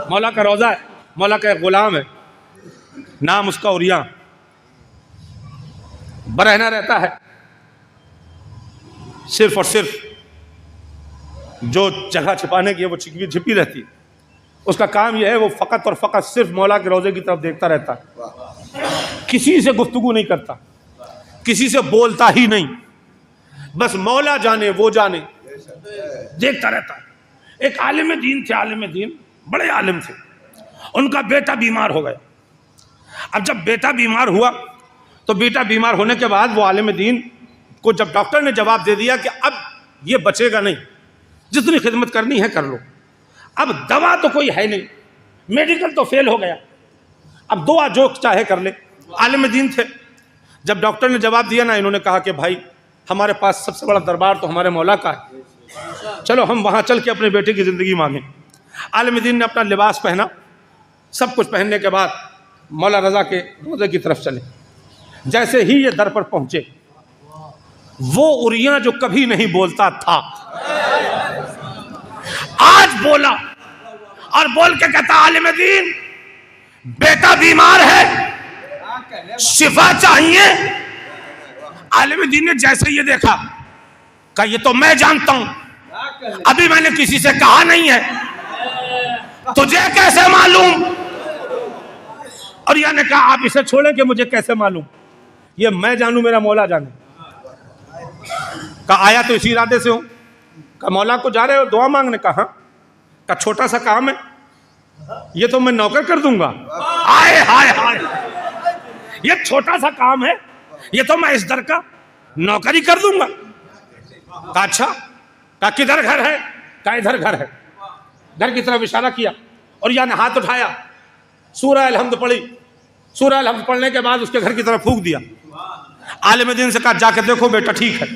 मौला का रोज़ा है, मौला का एक गुलाम है, नाम उसका उरिया। बरहना रहता है, सिर्फ और सिर्फ जो जगह छिपाने की है वो छिपी रहती है। उसका काम यह है वो फ़कत और फ़कत सिर्फ मौला के रोज़े की तरफ देखता रहता है। किसी से गुफ्तगू नहीं करता, किसी से बोलता ही नहीं, बस मौला जाने वो जाने देखता रहता है। एक आलिम दीन थे, आलिम दीन बड़े आलिम थे। उनका बेटा बीमार हो गया। अब जब बेटा बीमार हुआ तो बेटा बीमार होने के बाद वो आलिम दीन को जब डॉक्टर ने जवाब दे दिया कि अब ये बचेगा नहीं, जितनी खिदमत करनी है कर लो, अब दवा तो कोई है नहीं, मेडिकल तो फेल हो गया, अब दुआ जो चाहे कर ले। आलिम दीन थे। जब डॉक्टर ने जवाब दिया ना, इन्होंने कहा कि भाई हमारे पास सबसे बड़ा दरबार तो हमारे मौला का है, चलो हम वहाँ चल के अपने बेटे की ज़िंदगी मांगें। आलिम दीन ने अपना लिबास पहना, सब कुछ पहनने के बाद मौला रज़ा के रोज़े की तरफ चले। जैसे ही ये दर पर पहुँचे, वो उरिया जो कभी नहीं बोलता था आज बोला और बोल के कहता आलिम दीन बेटा बीमार है, शिफा चाहिए। आलिम दीन ने जैसे ये देखा, कहा ये तो मैं जानता हूं, अभी मैंने किसी से कहा नहीं है, तुझे कैसे मालूम। और यह ने कहा आप इसे छोड़ें कि मुझे कैसे मालूम, ये मैं जानूं मेरा मौला जाने। कहा आया तो इसी इरादे से हूं। कहा मौला को जा रहे हो दुआ मांगने? कहा छोटा सा काम है, ये तो मैं नौकर कर दूंगा। आए हाय हाय, ये छोटा सा काम है, ये तो मैं इस दर का नौकरी कर दूंगा। कहा अच्छा, कहा किधर घर है? कहा इधर घर है। घर की तरफ इशारा किया और यानी हाथ उठाया, सूरह अल-हम्द पढ़ी, सूरह अल-हम्द पढ़ने के बाद उसके घर की तरफ फूंक दिया। आलिम दीन से कहा जाके देखो बेटा ठीक है।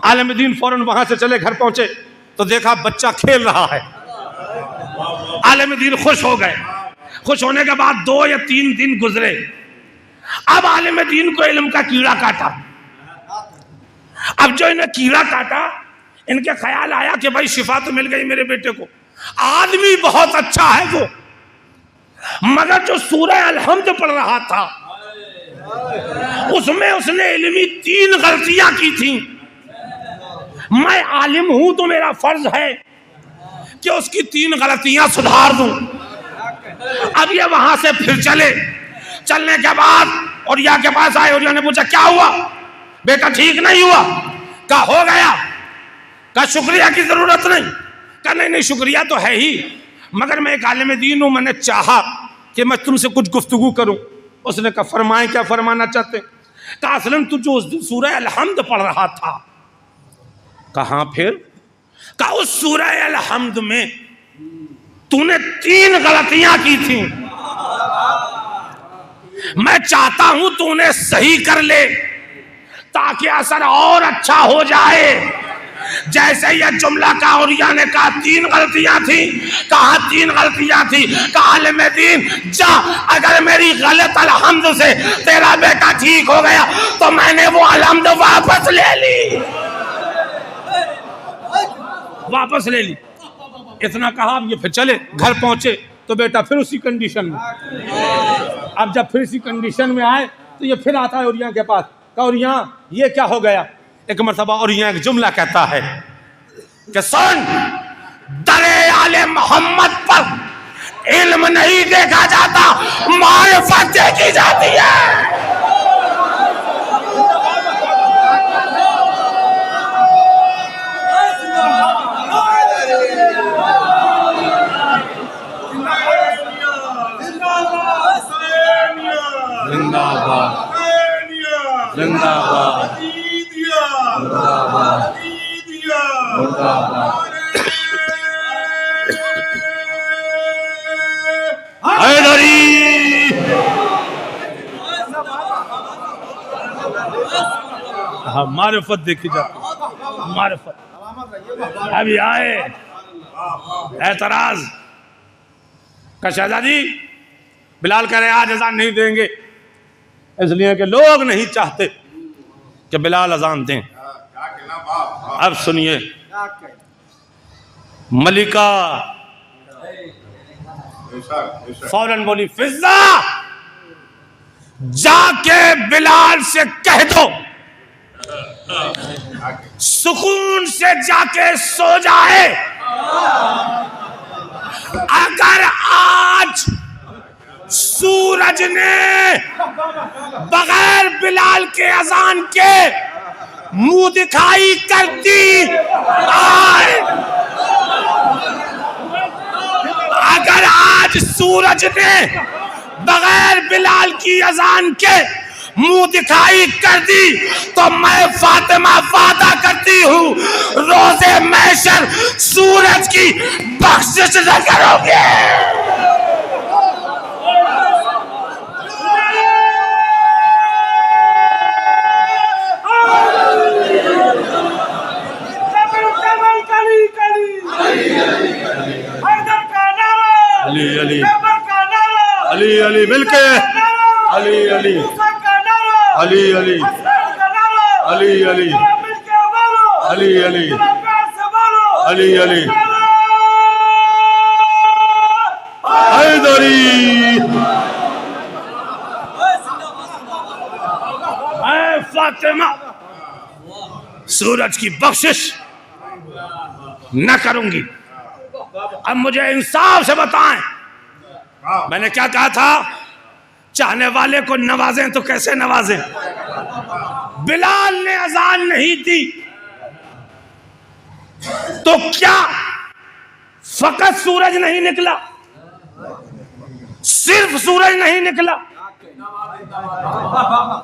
आलिम दीन फौरन वहां से चले, घर पहुंचे तो देखा बच्चा खेल रहा है। आलिम दीन खुश हो गए। खुश होने के बाद 2 या 3 दिन गुजरे। अब आलिम दीन को इल्म का कीड़ा काटा। अब जो इन्हें कीड़ा काटा, इनके ख्याल आया कि भाई शिफा तो मिल गई मेरे बेटे को, आदमी बहुत अच्छा है वो, मगर जो सूरह अल-हम्द पढ़ रहा था उसमें उसने इल्मी 3 गलतियां की थी। मैं आलिम हूं तो मेरा फर्ज है कि उसकी 3 गलतियां सुधार दूं। अब ये वहां से फिर चलने के बाद औरिया के पास आए। औरिया ने पूछा क्या हुआ बेटा, ठीक नहीं हुआ? कहा हो गया। कहा शुक्रिया की जरूरत नहीं? कहा नहीं शुक्रिया तो है ही, मगर मैं एक आलिम दीन हूं, मैंने चाहा कि मैं तुमसे कुछ गुफ्तगू करूं। उसने कहा फरमाएं, क्या फरमाना चाहते? कहा असलन तू जो उस दिन सूरह अल-हम्द पढ़ रहा था। कहा फिर? कहा उस सूरह अल-हम्द में तूने 3 गलतियां की थी, मैं चाहता हूं तू उन्हें सही कर ले ताकि असर और अच्छा हो जाए। जैसे यह जुमला का औरिया ने कहा 3 गलतियां थी। कहा 3 गलतियां थी? कहा आलिम दीन जा, अगर मेरी गलत अल-हम्द से तेरा बेटा ठीक हो गया तो मैंने वो अल-हम्द वापस ले ली। वापस ले ली। इतना कहा, अब ये फिर चले। घर पहुंचे तो बेटा फिर उसी कंडीशन में। अब जब फिर इसी कंडीशन में आए तो ये फिर आता है औरिया के पास। कहा औरिया ये क्या हो गया? एक मरतबा औरिया एक जुमला कहता है कि सुन, दरे आले मोहम्मद पर इल्म नहीं देखा जाता, मारिफत देखी जाती है। जिंदाबाद हैदरी। हाँ मारिफत देखी जाती, मारिफत। अभी आए एतराज का शहजादी बिलाल कह रहे आज अजान नहीं देंगे, इसलिए कि लोग नहीं चाहते कि बिलाल अजान दें। अब सुनिए, मलिका फौरन बोली फिजा जाके बिलाल से कह दो सुकून से जाके सो जाए। अगर आज सूरज ने बगैर बिलाल के अजान के मुंह दिखाई कर दी, अगर आज सूरज ने बगैर बिलाल की अजान के मुंह दिखाई कर दी तो मैं फातिमा वादा करती हूँ रोजे महशर सूरज की बख्शिश न करोगे। अली अली अली अली मिलके अली अली अली अली अली अली अली अली अली अली हैदरी। मैं फातिमा सूरज की बख्शिश न करूंगी। अब मुझे इंसाफ से बताएं, मैंने क्या कहा था? चाहने वाले को नवाजें तो कैसे नवाजें? बिलाल ने अजान नहीं दी तो क्या फकत सूरज नहीं निकला, सिर्फ सूरज नहीं निकला,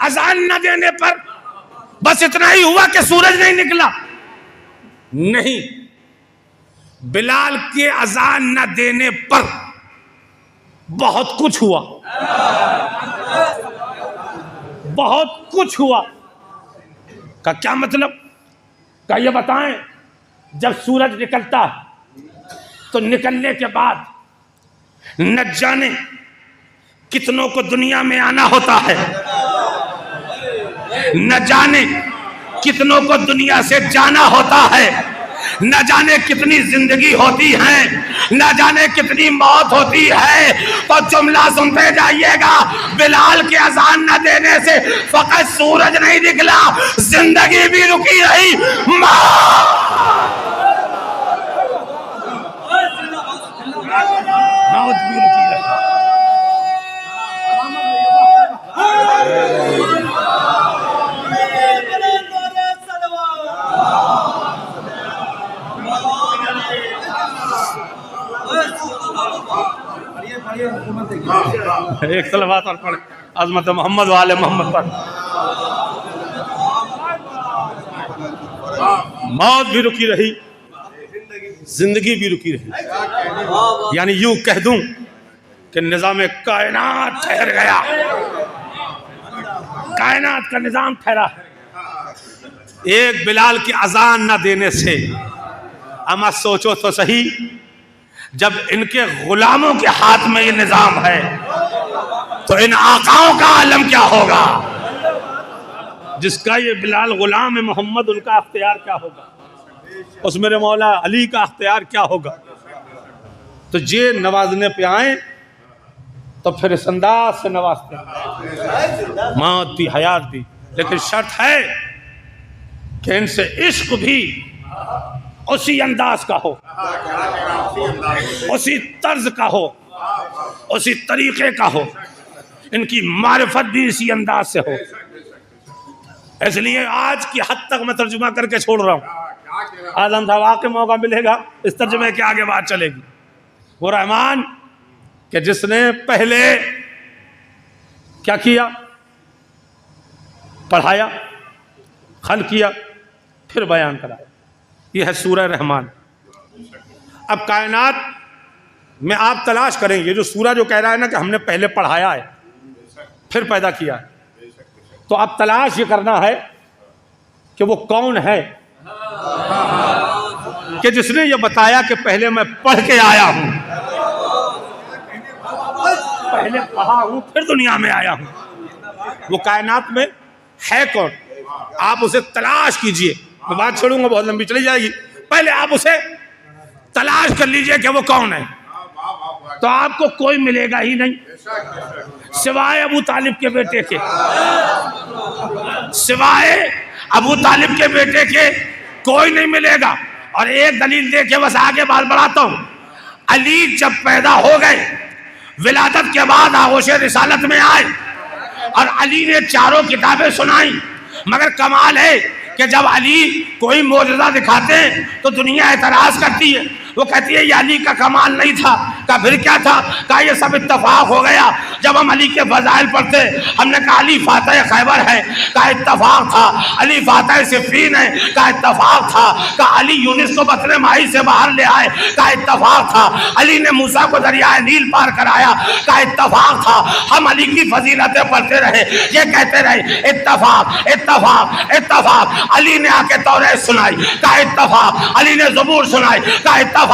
अजान न देने पर बस इतना ही हुआ कि सूरज नहीं निकला? नहीं, बिलाल के अजान न देने पर बहुत कुछ हुआ। बहुत कुछ हुआ। का क्या मतलब? का ये बताएं, जब सूरज निकलता तो निकलने के बाद न जाने कितनों को दुनिया में आना होता है, न जाने कितनों को दुनिया से जाना होता है, न जाने कितनी जिंदगी होती है, न जाने कितनी मौत होती है। तो जुमला सुनते जाइएगा, बिलाल के अजान न देने से फकत सूरज नहीं निकला, जिंदगी भी रुकी रही, मौत भी रुकी रही। एक सलवात और पढ़े अजमत मोहम्मद वाले मोहम्मद पर। मौत भी रुकी रही, जिंदगी भी रुकी रही। यानी यूं कह दूं कि निजाम कायनात ठहर गया, कायनात का निजाम ठहरा। एक बिलाल की अजान न देने से, अमा सोचो तो सही, जब इनके गुलामों के हाथ में ये निजाम है तो इन आकाओं का आलम क्या होगा? जिसका ये बिलाल गुलाम है मोहम्मद, उनका अख्तियार क्या होगा? उस मेरे मौला अली का अख्तियार क्या होगा? तो ये नवाजने पे आए तो फिर इस अंदाज से नवाजते हैं, मौत भी हयात भी, लेकिन शर्त है कि इनसे इश्क भी उसी अंदाज का हो, उसी तर्ज का हो, उसी तरीके का हो, इनकी मारिफत भी इसी अंदाज से हो। इसलिए आज की हद तक मैं तर्जुमा करके छोड़ रहा हूँ। आजम साहब आके मौका मिलेगा, इस तर्जुमे के आगे बात चलेगी। वो रहमान कि जिसने पहले क्या किया, पढ़ाया, खल किया, फिर बयान कराया। यह है सूरह रहमान। अब कायनात में आप तलाश करेंगे, जो सूरह जो कह रहा है ना कि हमने पहले पढ़ाया है फिर पैदा किया है, तो अब तलाश ये करना है कि वो कौन है कि जिसने ये बताया कि पहले मैं पढ़ के आया हूं, पहले पढ़ा हूं फिर दुनिया में आया हूं। वो कायनात में है कौन? आप उसे तलाश कीजिए। मैं बात छोड़ूंगा, बहुत लंबी चली जाएगी। पहले आप उसे तलाश कर लीजिए कि वो कौन है, तो आपको कोई मिलेगा ही नहीं सिवाय अबू तालिब के बेटे के, सिवाय अबू तालिब के बेटे के कोई नहीं मिलेगा। और एक दलील दे के बस आगे बात बढ़ाता हूं। अली जब पैदा हो गए, विलादत के बाद आगोश रिसालत में आए और अली ने चारों किताबें सुनाई। मगर कमाल है कि जब अली कोई मौजज़ा दिखाते हैं तो दुनिया एतराज करती है। वो कहती है ये अली का कमाल नहीं था। का फिर क्या था? का ये सब इत्तफाक हो गया। जब हम अली के फजाइल पढ़ते, हमने कहा अली फातह खैबर है, का इत्तफाक था। अली फातह सिफ़ीन है, का इत्तफाक था। का अली यूनिस को बतन माही से बाहर ले आए, का इत्तफाक था। अली ने मूसा को दरियाए नील पार कराया, का इत्तफाक था। हम अली की फजीलतें पढ़ते रहे, ये कहते रहे इत्तफाक इत्तफाक इत्तफाक। अली ने आके तौरात सुनाई, का इत्तफाक। अली ने ज़बूर सुनाई, का इत्तफाक।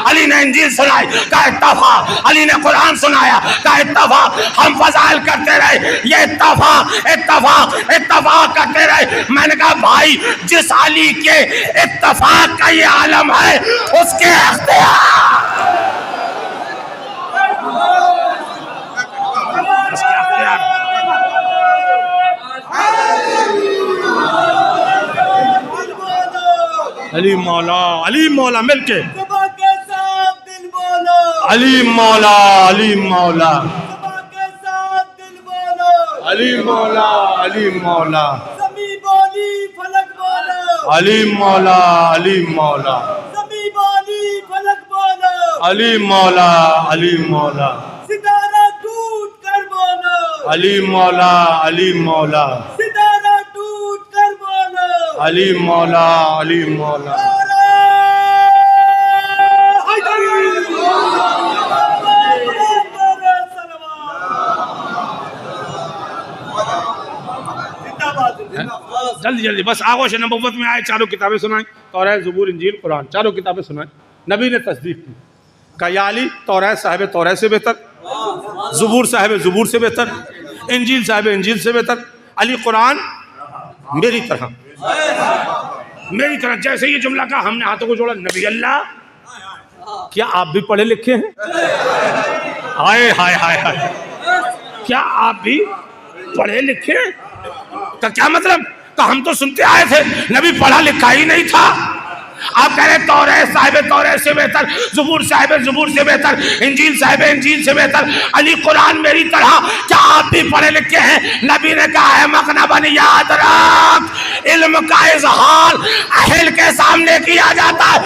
अली ने इंजील सुनाई, का इत्तफाक। अली ने कुरान सुनाया, का इत्तफाक। हम फजाइल करते रहे, ये इत्तफाक इत्तफाक इत्तफाक करते रहे। मैंने कहा भाई, जिस अली के इत्तफाक का ये आलम है, उसके अली मौला मिलके अली मौला अली मौला अली मौला अली मौला अली मौला अली मौला अली मौला अली मौला सितारा टूट कर बोलो, अली मौला अली मौला सितारा टूट कर बोलो, अली मौला अली मौला जल्दी जल्दी बस आगोश नबुव्वत में आए, चारों किताबें सुनाएं, तौरात, ज़बूर, इंजील, कुरान, चारों किताबें सुनाएं। नबी ने तस्दीक की, कहा या अली, तौरात साहिब तौरात से बेहतर, ज़बूर साहिब ज़बूर से बेहतर, इंजील साहिब इंजील से बेहतर, अली कुरान मेरी तरह, मेरी तरह। जैसे ये जुमला कहा हमने हाथों को जोड़ा, नबी अल्लाह क्या आप भी पढ़े लिखे हैं? हाय हाय हाय हाय, क्या आप भी पढ़े लिखे? का क्या मतलब? तो हम तो सुनते आए थे नबी पढ़ा लिखा ही नहीं था। आप कह रहे तौरात साहिब तौरात से बेहतर, ज़बूर साहिब ज़बूर से बेहतर, इंजील साहिब इंजील से बेहतर, अली कुरान मेरी तरह। क्या आप भी पढ़े लिखे हैं? नबी ने कहा है मकनबन याद रख, इल्म का इजहार अहल के सामने किया जाता है,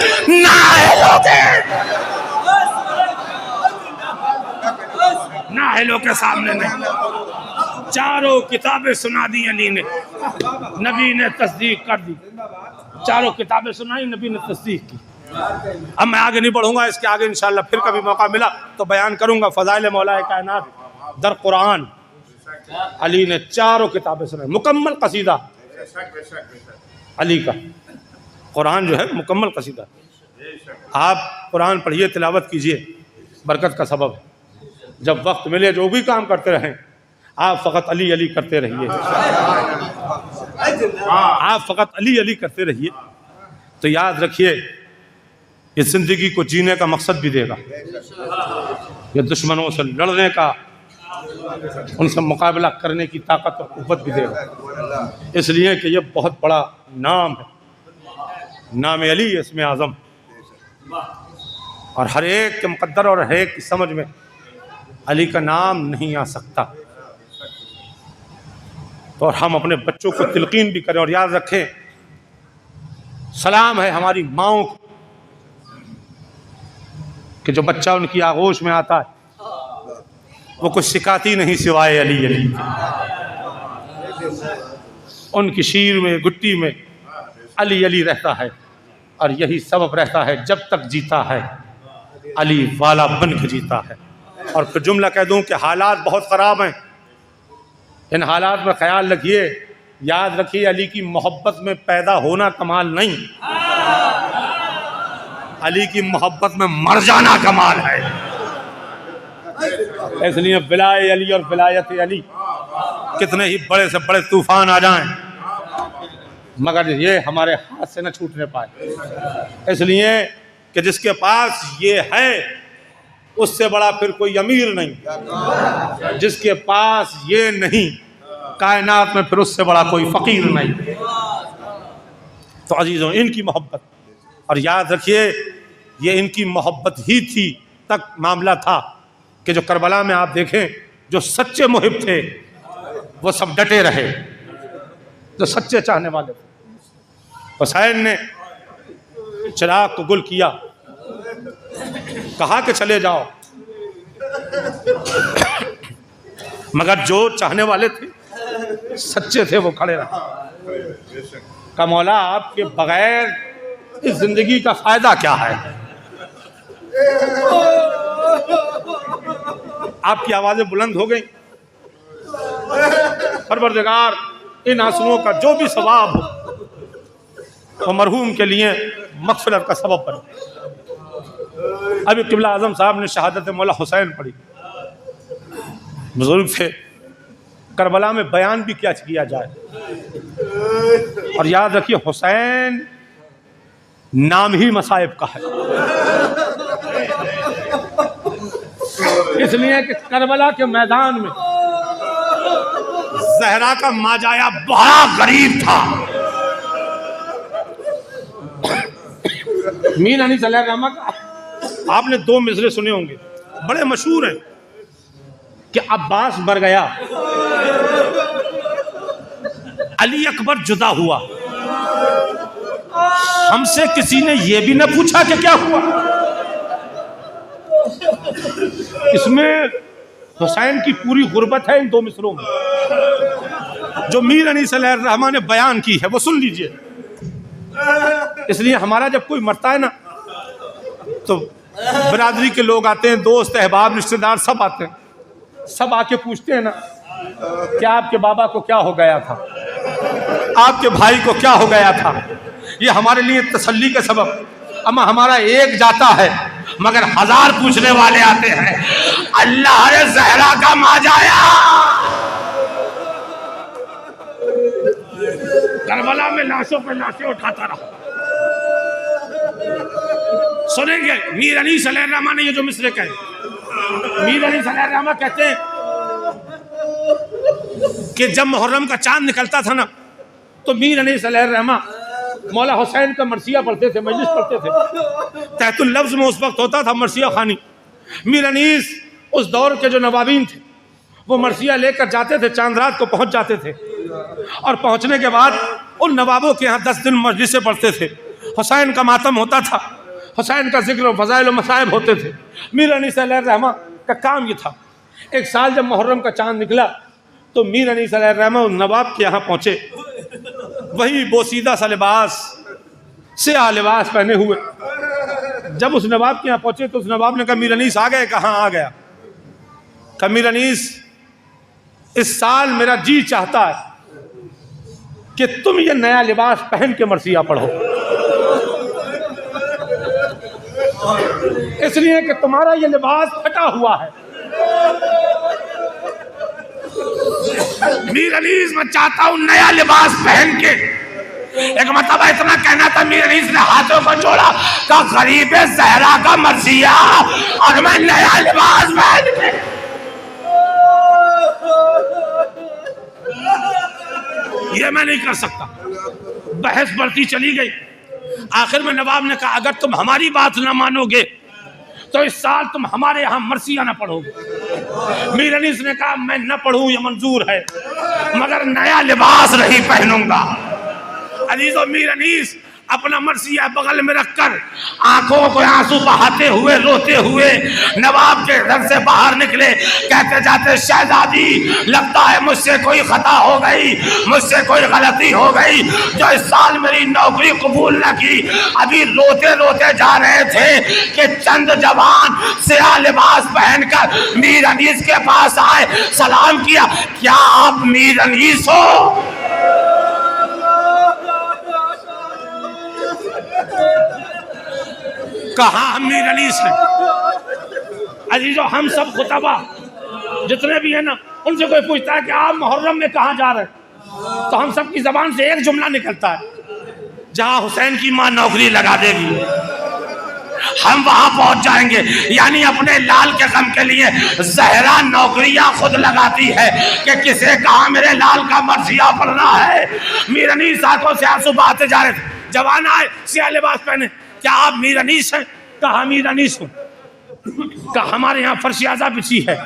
नाअहलों के सामने नहीं। चारों किताबें सुना दी अली ने, नबी ने तस्दीक कर दी। चारों किताबें सुनाई, नबी ने तस्दीक की। अब मैं आगे नहीं बढ़ूंगा, इसके आगे इंशाल्लाह फिर कभी मौका मिला तो बयान करूंगा। फज़ाइल मौलाए कायनात दर कुरान, अली ने चारों किताबें सुनाई, मुकम्मल कसीदा अली का। कुरान जो है मुकम्मल कसीदा। आप कुरान पढ़िए, तिलावत कीजिए, बरकत का सबब है। जब वक्त मिले जो भी काम करते रहें, आप फ़कत अली अली करते रहिए, आप फ़कत अली अली करते रहिए, तो याद रखिए ये ज़िंदगी को जीने का मकसद भी देगा, ये दुश्मनों से लड़ने का, उनसे मुकाबला करने की ताकत और क़ुव्वत भी देगा। इसलिए कि ये बहुत बड़ा नाम है, नाम अली इसमें आज़म, और हर एक के मुक़द्दर और हर एक की समझ में अली का नाम नहीं आ सकता। तो और हम अपने बच्चों को तिलकीन भी करें, और याद रखें सलाम है हमारी माँओं को कि जो बच्चा उनकी आगोश में आता है वो कुछ सिखाती नहीं सिवाय अली अली। उनकी शीर में गुट्टी में अली अली रहता है, और यही सबब रहता है जब तक जीता है अली वाला बन के जीता है। और फिर जुमला कह दूं कि हालात बहुत ख़राब हैं, इन हालात में ख्याल रखिए, याद रखिए अली की मोहब्बत में पैदा होना कमाल नहीं, अली की मोहब्बत में मर जाना कमाल है। इसलिए विलाय अली और विलायत अली, कितने ही बड़े से बड़े तूफान आ जाएं मगर ये हमारे हाथ से न छूटने पाए। इसलिए कि जिसके पास ये है उससे बड़ा फिर कोई अमीर नहीं, जिसके पास ये नहीं कायनात में फिर उससे बड़ा कोई फ़कीर नहीं। तो अजीज़ों, इनकी मोहब्बत, और याद रखिए ये इनकी मोहब्बत ही थी तक मामला था कि जो करबला में आप देखें जो सच्चे मुहिब थे वो सब डटे रहे, जो सच्चे चाहने वाले थे। हुसैन ने चिराग को गुल किया, कहा कि चले जाओ, मगर जो चाहने वाले थे सच्चे थे वो खड़े रहे। का मौला आपके बगैर इस जिंदगी का फायदा क्या है? आपकी आवाजें बुलंद हो गई, परवरदिगार इन आंसुओं का जो भी सवाब हो वो मरहूम के लिए मग़फ़िरत का सबब बने। अभी क़िबला आज़म साहब ने शहादत मौला हुसैन पढ़ी, बुजुर्ग थे, करबला में बयान भी क्या किया जाए। और याद रखिए हुसैन नाम ही मसाइब का है, इसलिए कि करबला के मैदान में ज़हरा का माजाया बड़ा गरीब था। मीर अनीस अलैहिर्रहमा का आपने दो मिसरे सुने होंगे, बड़े मशहूर हैं कि अब्बास मर गया, अली अकबर जुदा हुआ, हमसे किसी ने यह भी न पूछा कि क्या हुआ। इसमें हुसैन की पूरी गुर्बत है इन दो मिसरों में। जो मीर अनीस अलैहिर्रहमा ने बयान की है वो सुन लीजिए। इसलिए हमारा जब कोई मरता है ना तो बिरादरी के लोग आते हैं, दोस्त अहबाब रिश्तेदार सब आते हैं, सब आके पूछते हैं ना क्या आपके बाबा को क्या हो गया था। आपके भाई को क्या हो गया था, ये हमारे लिए तसल्ली का सबब। अम्मा हमारा एक जाता है मगर 1000 पूछने वाले आते हैं। अल्लाह रे जहरा का माजाया, करबला में लाशों पे लाशें उठाता रहा। सुनेंगे मीर अली सलैमा ने ये जो मिसरे कहे, मीर अली सलैमा कहते हैं कि जब मुहर्रम का चांद निकलता था ना, तो मीर अली सलैमा मौला हुसैन का मरसिया पढ़ते थे, मजलिस पढ़ते थे। तहतुल लफ्ज में उस वक्त होता था मरसिया खानी। मीर अनीस उस दौर के जो नवाबीन थे वो मरसिया लेकर जाते थे, चांद रात को पहुंच जाते थे, और पहुंचने के बाद उन नवाबों के यहाँ 10 दिन मजलिसें पढ़ते थे। हुसैन का मातम होता था, हुसैन का जिक्र फजाइल और मसाइब होते थे। मीर अनीस रहमा का काम ये था। एक साल जब मुहर्रम का चांद निकला तो मीर अनीस रहमा उन नवाब के यहाँ पहुँचे, वही बोसीदा सा लिबास से लिबास पहने हुए। जब उस नवाब के यहाँ पहुँचे तो उस नवाब ने कहा मीर अनीस आ गए? कहाँ आ गया? कहा मीर अनीस इस साल मेरा जी चाहता है कि तुम ये नया लिबास पहन के मरसिया पढ़ो, इसलिए कि तुम्हारा ये लिबास फटा हुआ है। मीर अनीस मैं चाहता हूं नया लिबास पहन के। एक मतलब इतना कहना था, मीर अनीस ने हाथों को जोड़ा, का गरीब जहरा का मरसिया और मैं नया लिबास पहन के। ये मैं नहीं कर सकता। बहस बढ़ती चली गई। आखिर में नवाब ने कहा अगर तुम हमारी बात ना मानोगे तो इस साल तुम हमारे यहाँ मरसिया ना पढ़ोगे। मीर अनीस ने कहा मैं न पढ़ूं ये मंजूर है, मगर नया लिबास नहीं पहनूंगा। अजीजों, मीर अनीस अपना मरसिया बगल में रखकर आंखों को आंसू बहाते हुए रोते हुए नवाब के घर से बाहर निकले। कहते जाते शहजादी लगता है मुझसे कोई खता हो गई, मुझसे कोई गलती हो गई जो इस साल मेरी नौकरी कबूल न की। अभी रोते रोते जा रहे थे कि चंद जवान सिया लिबास पहनकर मीर अनीस के पास आए, सलाम किया, क्या आप मीर अनीस हो? कहा हम मीर अनीस हैं। अजीजों, हम सब खुतबा जितने भी हैं ना, उनसे कोई पूछता है कि आप मुहर्रम में कहाँ जा रहे हैं, तो हम सब की जबान से एक जुमला निकलता है, जहाँ हुसैन की माँ नौकरी लगा देगी हम वहां पहुंच जाएंगे। यानी अपने लाल के गम के लिए जहरा नौकरियां खुद लगाती है कि किसे कहा मेरे लाल का मरसिया पढ़ना है। मीर अनीस आंखों से आंसू बहाते जा रहे थे। जवान आए सिया लिबास पहने, क्या आप मीर अनीस हैं? कहा मीर अनीस हूं। कहा हमारे यहाँ फर्शियाजा बिछी है,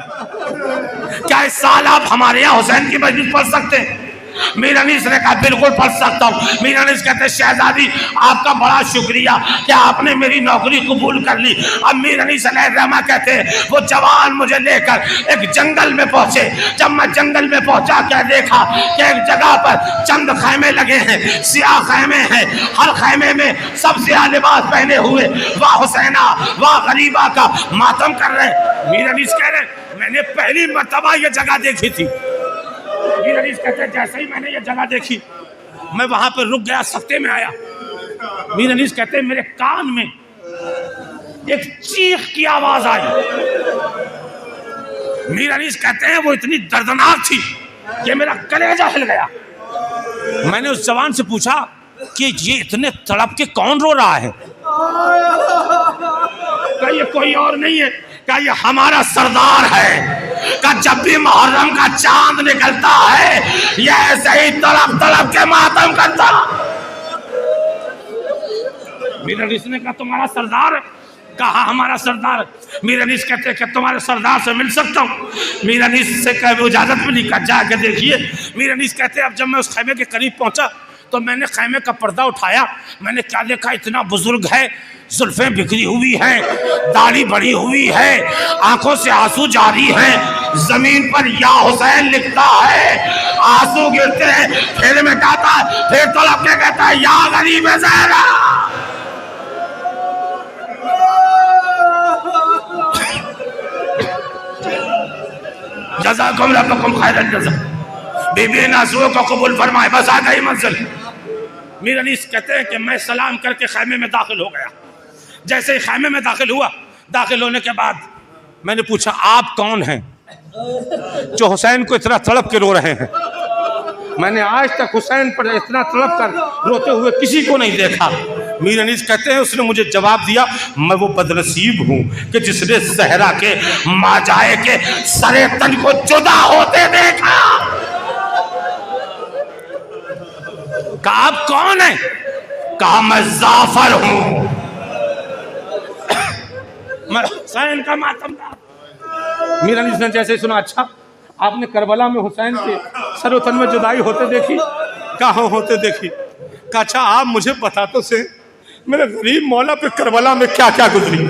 क्या इस साल आप हमारे यहाँ हुसैन की मजलिस पढ़ सकते हैं? मीर अनीस ने कहा बिल्कुल पढ़ सकता हूँ। मीर अनीस कहते शहजादी आपका बड़ा शुक्रिया कि आपने मेरी नौकरी कबूल कर ली। अब मीर अनीस अलैहिर्रहमा कहते हैं वो जवान मुझे लेकर एक जंगल में पहुंचे। जब मैं जंगल में पहुंचा क्या देखा कि एक जगह पर चंद खैमे लगे हैं, सियाह खैमे हैं, हर खैमे में सब सियाह लिबास पहने हुए वाह हुसैना वाह गरीबा का मातम कर रहे। मीर अनीस कह रहे मैंने पहली मर्तबा ये जगह देखी थी। मीर अनीस कहते हैं जैसे ही मैंने ये जगह देखी मैं वहां पर रुक गया, सख्ते में आया। मीर अनीस कहते हैं मेरे कान में एक चीख की आवाज आई। मीर अनीस कहते हैं वो इतनी दर्दनाक थी कि मेरा कलेजा हिल गया। मैंने उस जवान से पूछा कि ये इतने तड़प के कौन रो रहा है? क्या ये कोई और नहीं है, क्या ये हमारा सरदार है? का जब भी मुहर्रम का चांद निकलता है ये ऐसे ही तड़प तड़प के मातम करता। मीर अनीस ने कहा तुम्हारा सरदार है? कहा हमारा सरदार। मीर अनीस कहते हैं कि तुम्हारे सरदार से मिल सकता हूँ? मीर अनीस से कहे इजाजत मिली, का जाके देखिए। मीर अनीस कहते हैं अब जब मैं उस खैमे के करीब पहुंचा तो मैंने खैमे का पर्दा उठाया, मैंने क्या देखा, इतना बुजुर्ग है, जुल्फें बिखरी हुई हैं, दाढ़ी बड़ी हुई है, आंखों से आंसू जारी हैं, जमीन पर या हुसैन लिखता है, आंसू गिरते हैं, फिर मिटाता है, फिर तड़प के कहता है या गरीब ज़हरा। जज़ाकुम रब्बुकुम खैरल जज़ा। बीबी इन आंसुओं को कबूल फरमाए। बस आ गई मंजिल। मीर अनीस कहते हैं कि मैं सलाम करके खैमे में दाखिल हो गया। जैसे ही खैमे में दाखिल हुआ, दाखिल होने के बाद मैंने पूछा आप कौन हैं जो हुसैन को इतना तड़प के रो रहे हैं? मैंने आज तक हुसैन पर इतना तड़प कर रोते हुए किसी को नहीं देखा। मीर अनीस कहते हैं उसने मुझे जवाब दिया, मैं वो बदनसीब हूं कि जिसने सहरा के माजाए के सरे तन को जुदा होते देखा। कहा आप कौन है? कहा मैं जाफर हूं, मैं हुसैन का मातमदार। मीर अनीस ने जैसे सुना, अच्छा आपने करबला में हुसैन के सरोतन में जुदाई होते देखी? कहाँ होते देखी? कहा अच्छा आप मुझे बता तो से मेरे गरीब मौला पे करबला में क्या क्या गुजरी।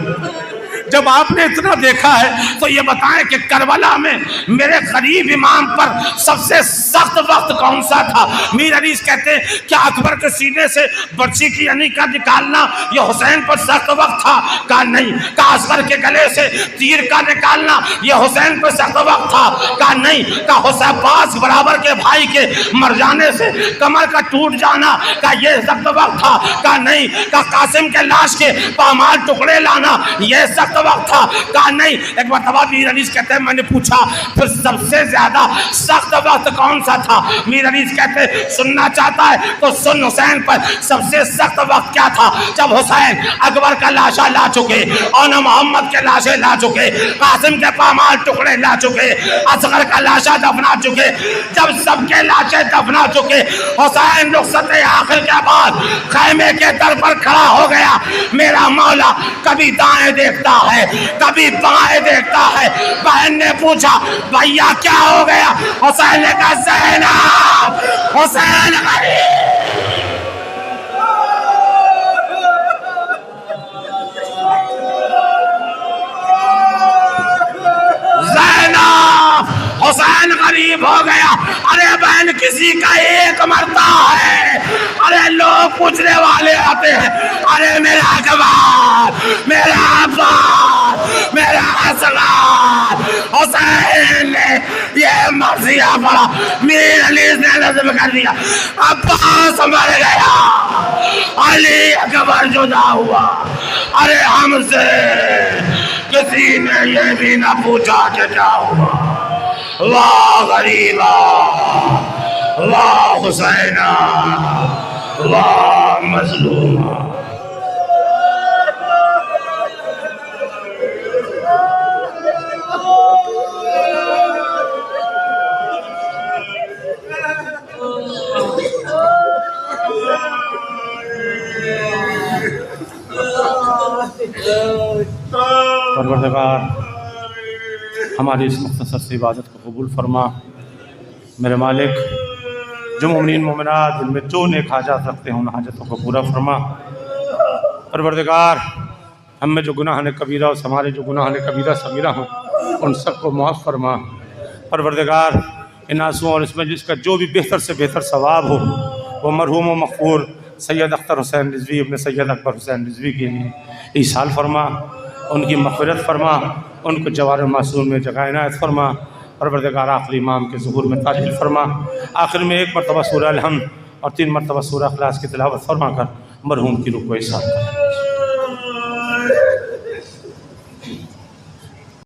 जब आपने इतना देखा है तो ये बताएं कि करबला में मेरे गरीब इमाम पर सबसे सख्त वक्त कौन सा था? मीर अनीस कहते हैं क्या अकबर के सीने से बर्छी की यानी का निकालना ये हुसैन पर सख्त वक्त था? कहा नहीं। कहा असगर के गले से तीर का निकालना ये हुसैन पर सख्त वक्त था? कहा नहीं। कहा हुसैन पास बराबर के भाई के मर जाने से कमर का टूट जाना का ये सख्त वक्त था? कहा नहीं। कहा कासिम के लाश के पामाल टुकड़े लाना ये सख्त वक्त था? कहा नहीं। एक मरतबा मीर अनीस कहते हैं मैंने पूछा फिर सबसे ज्यादा सख्त वक्त कौन सा था? मीर अनीस कहते हैं सुनना चाहता है तो सुन, हुसैन पर सबसे सख्त वक्त क्या था? जब हुसैन अकबर का लाशा ला चुके और मोहम्मद के लाशें ला चुके, कासिम के पामाल टुकड़े ला चुके, असगर का लाशा दफना चुके, जब सबके लाशें दफना चुके, हुसैन रुखसत आखिर के बाद खैमे के दर पर खड़ा हो गया। मेरा मौला कभी दाएं देखता है कभी बाएं देखता है। बहन ने पूछा भैया क्या हो गया? हुसैन ने कहा ज़ैनब, हुसैन ज़ैनब, हुसैन गरीब हो गया। अरे बहन किसी का एक मरता है, अरे लोग पूछने वाले आते हैं, अरे मेरा अकबर, मेरा अब्बास, मेरा असगर, हुसैन ने ये मर्जिया पड़ा। मीर अली ने नज़म कर दिया, अब्बास मर गया, अली अकबर जुदा हुआ। अरे हमसे किसी ने ये भी ना पूछा कि क्या हुआ। वाह गरीबा, वाह हुसैना, वाह मजलूमा। परवरदिगार हमारी इस मुख्तसर सी इबादत को कबूल फरमा। मेरे मालिक जो मोमिनीन मोमिनात जिनमें जो नेक हाजात रखते हैं उन हाजतों को पूरा फरमा। परवरदिगार हम में जो गुनाह ने कबीरा और हमारे जो गुनाह ने कबीरा सगीरा हों उन सबको माफ़ फरमा। परवरदिगार इन आंसुओं और इसमें जिसका जो भी बेहतर से बेहतर सवाब हो वो मरहूम व मक़बूल सैयद अख्तर हुसैन रिजवी अपने सैयद अकबर हुसैन रिजवी के लिए ईसाल फरमा, उनकी मग़फ़िरत फरमा, उनको जवार मासूम में जगह इनायत फरमा। परवरदिगार आखिरी इमाम के ज़ुहूर में ताजील फरमा। आखिर में एक मरतबा सूरह अल-हम्द और 3 मरतबा सूरह इखलास की तिलावत फरमा कर मरहूम की रूह को ईसाल कर।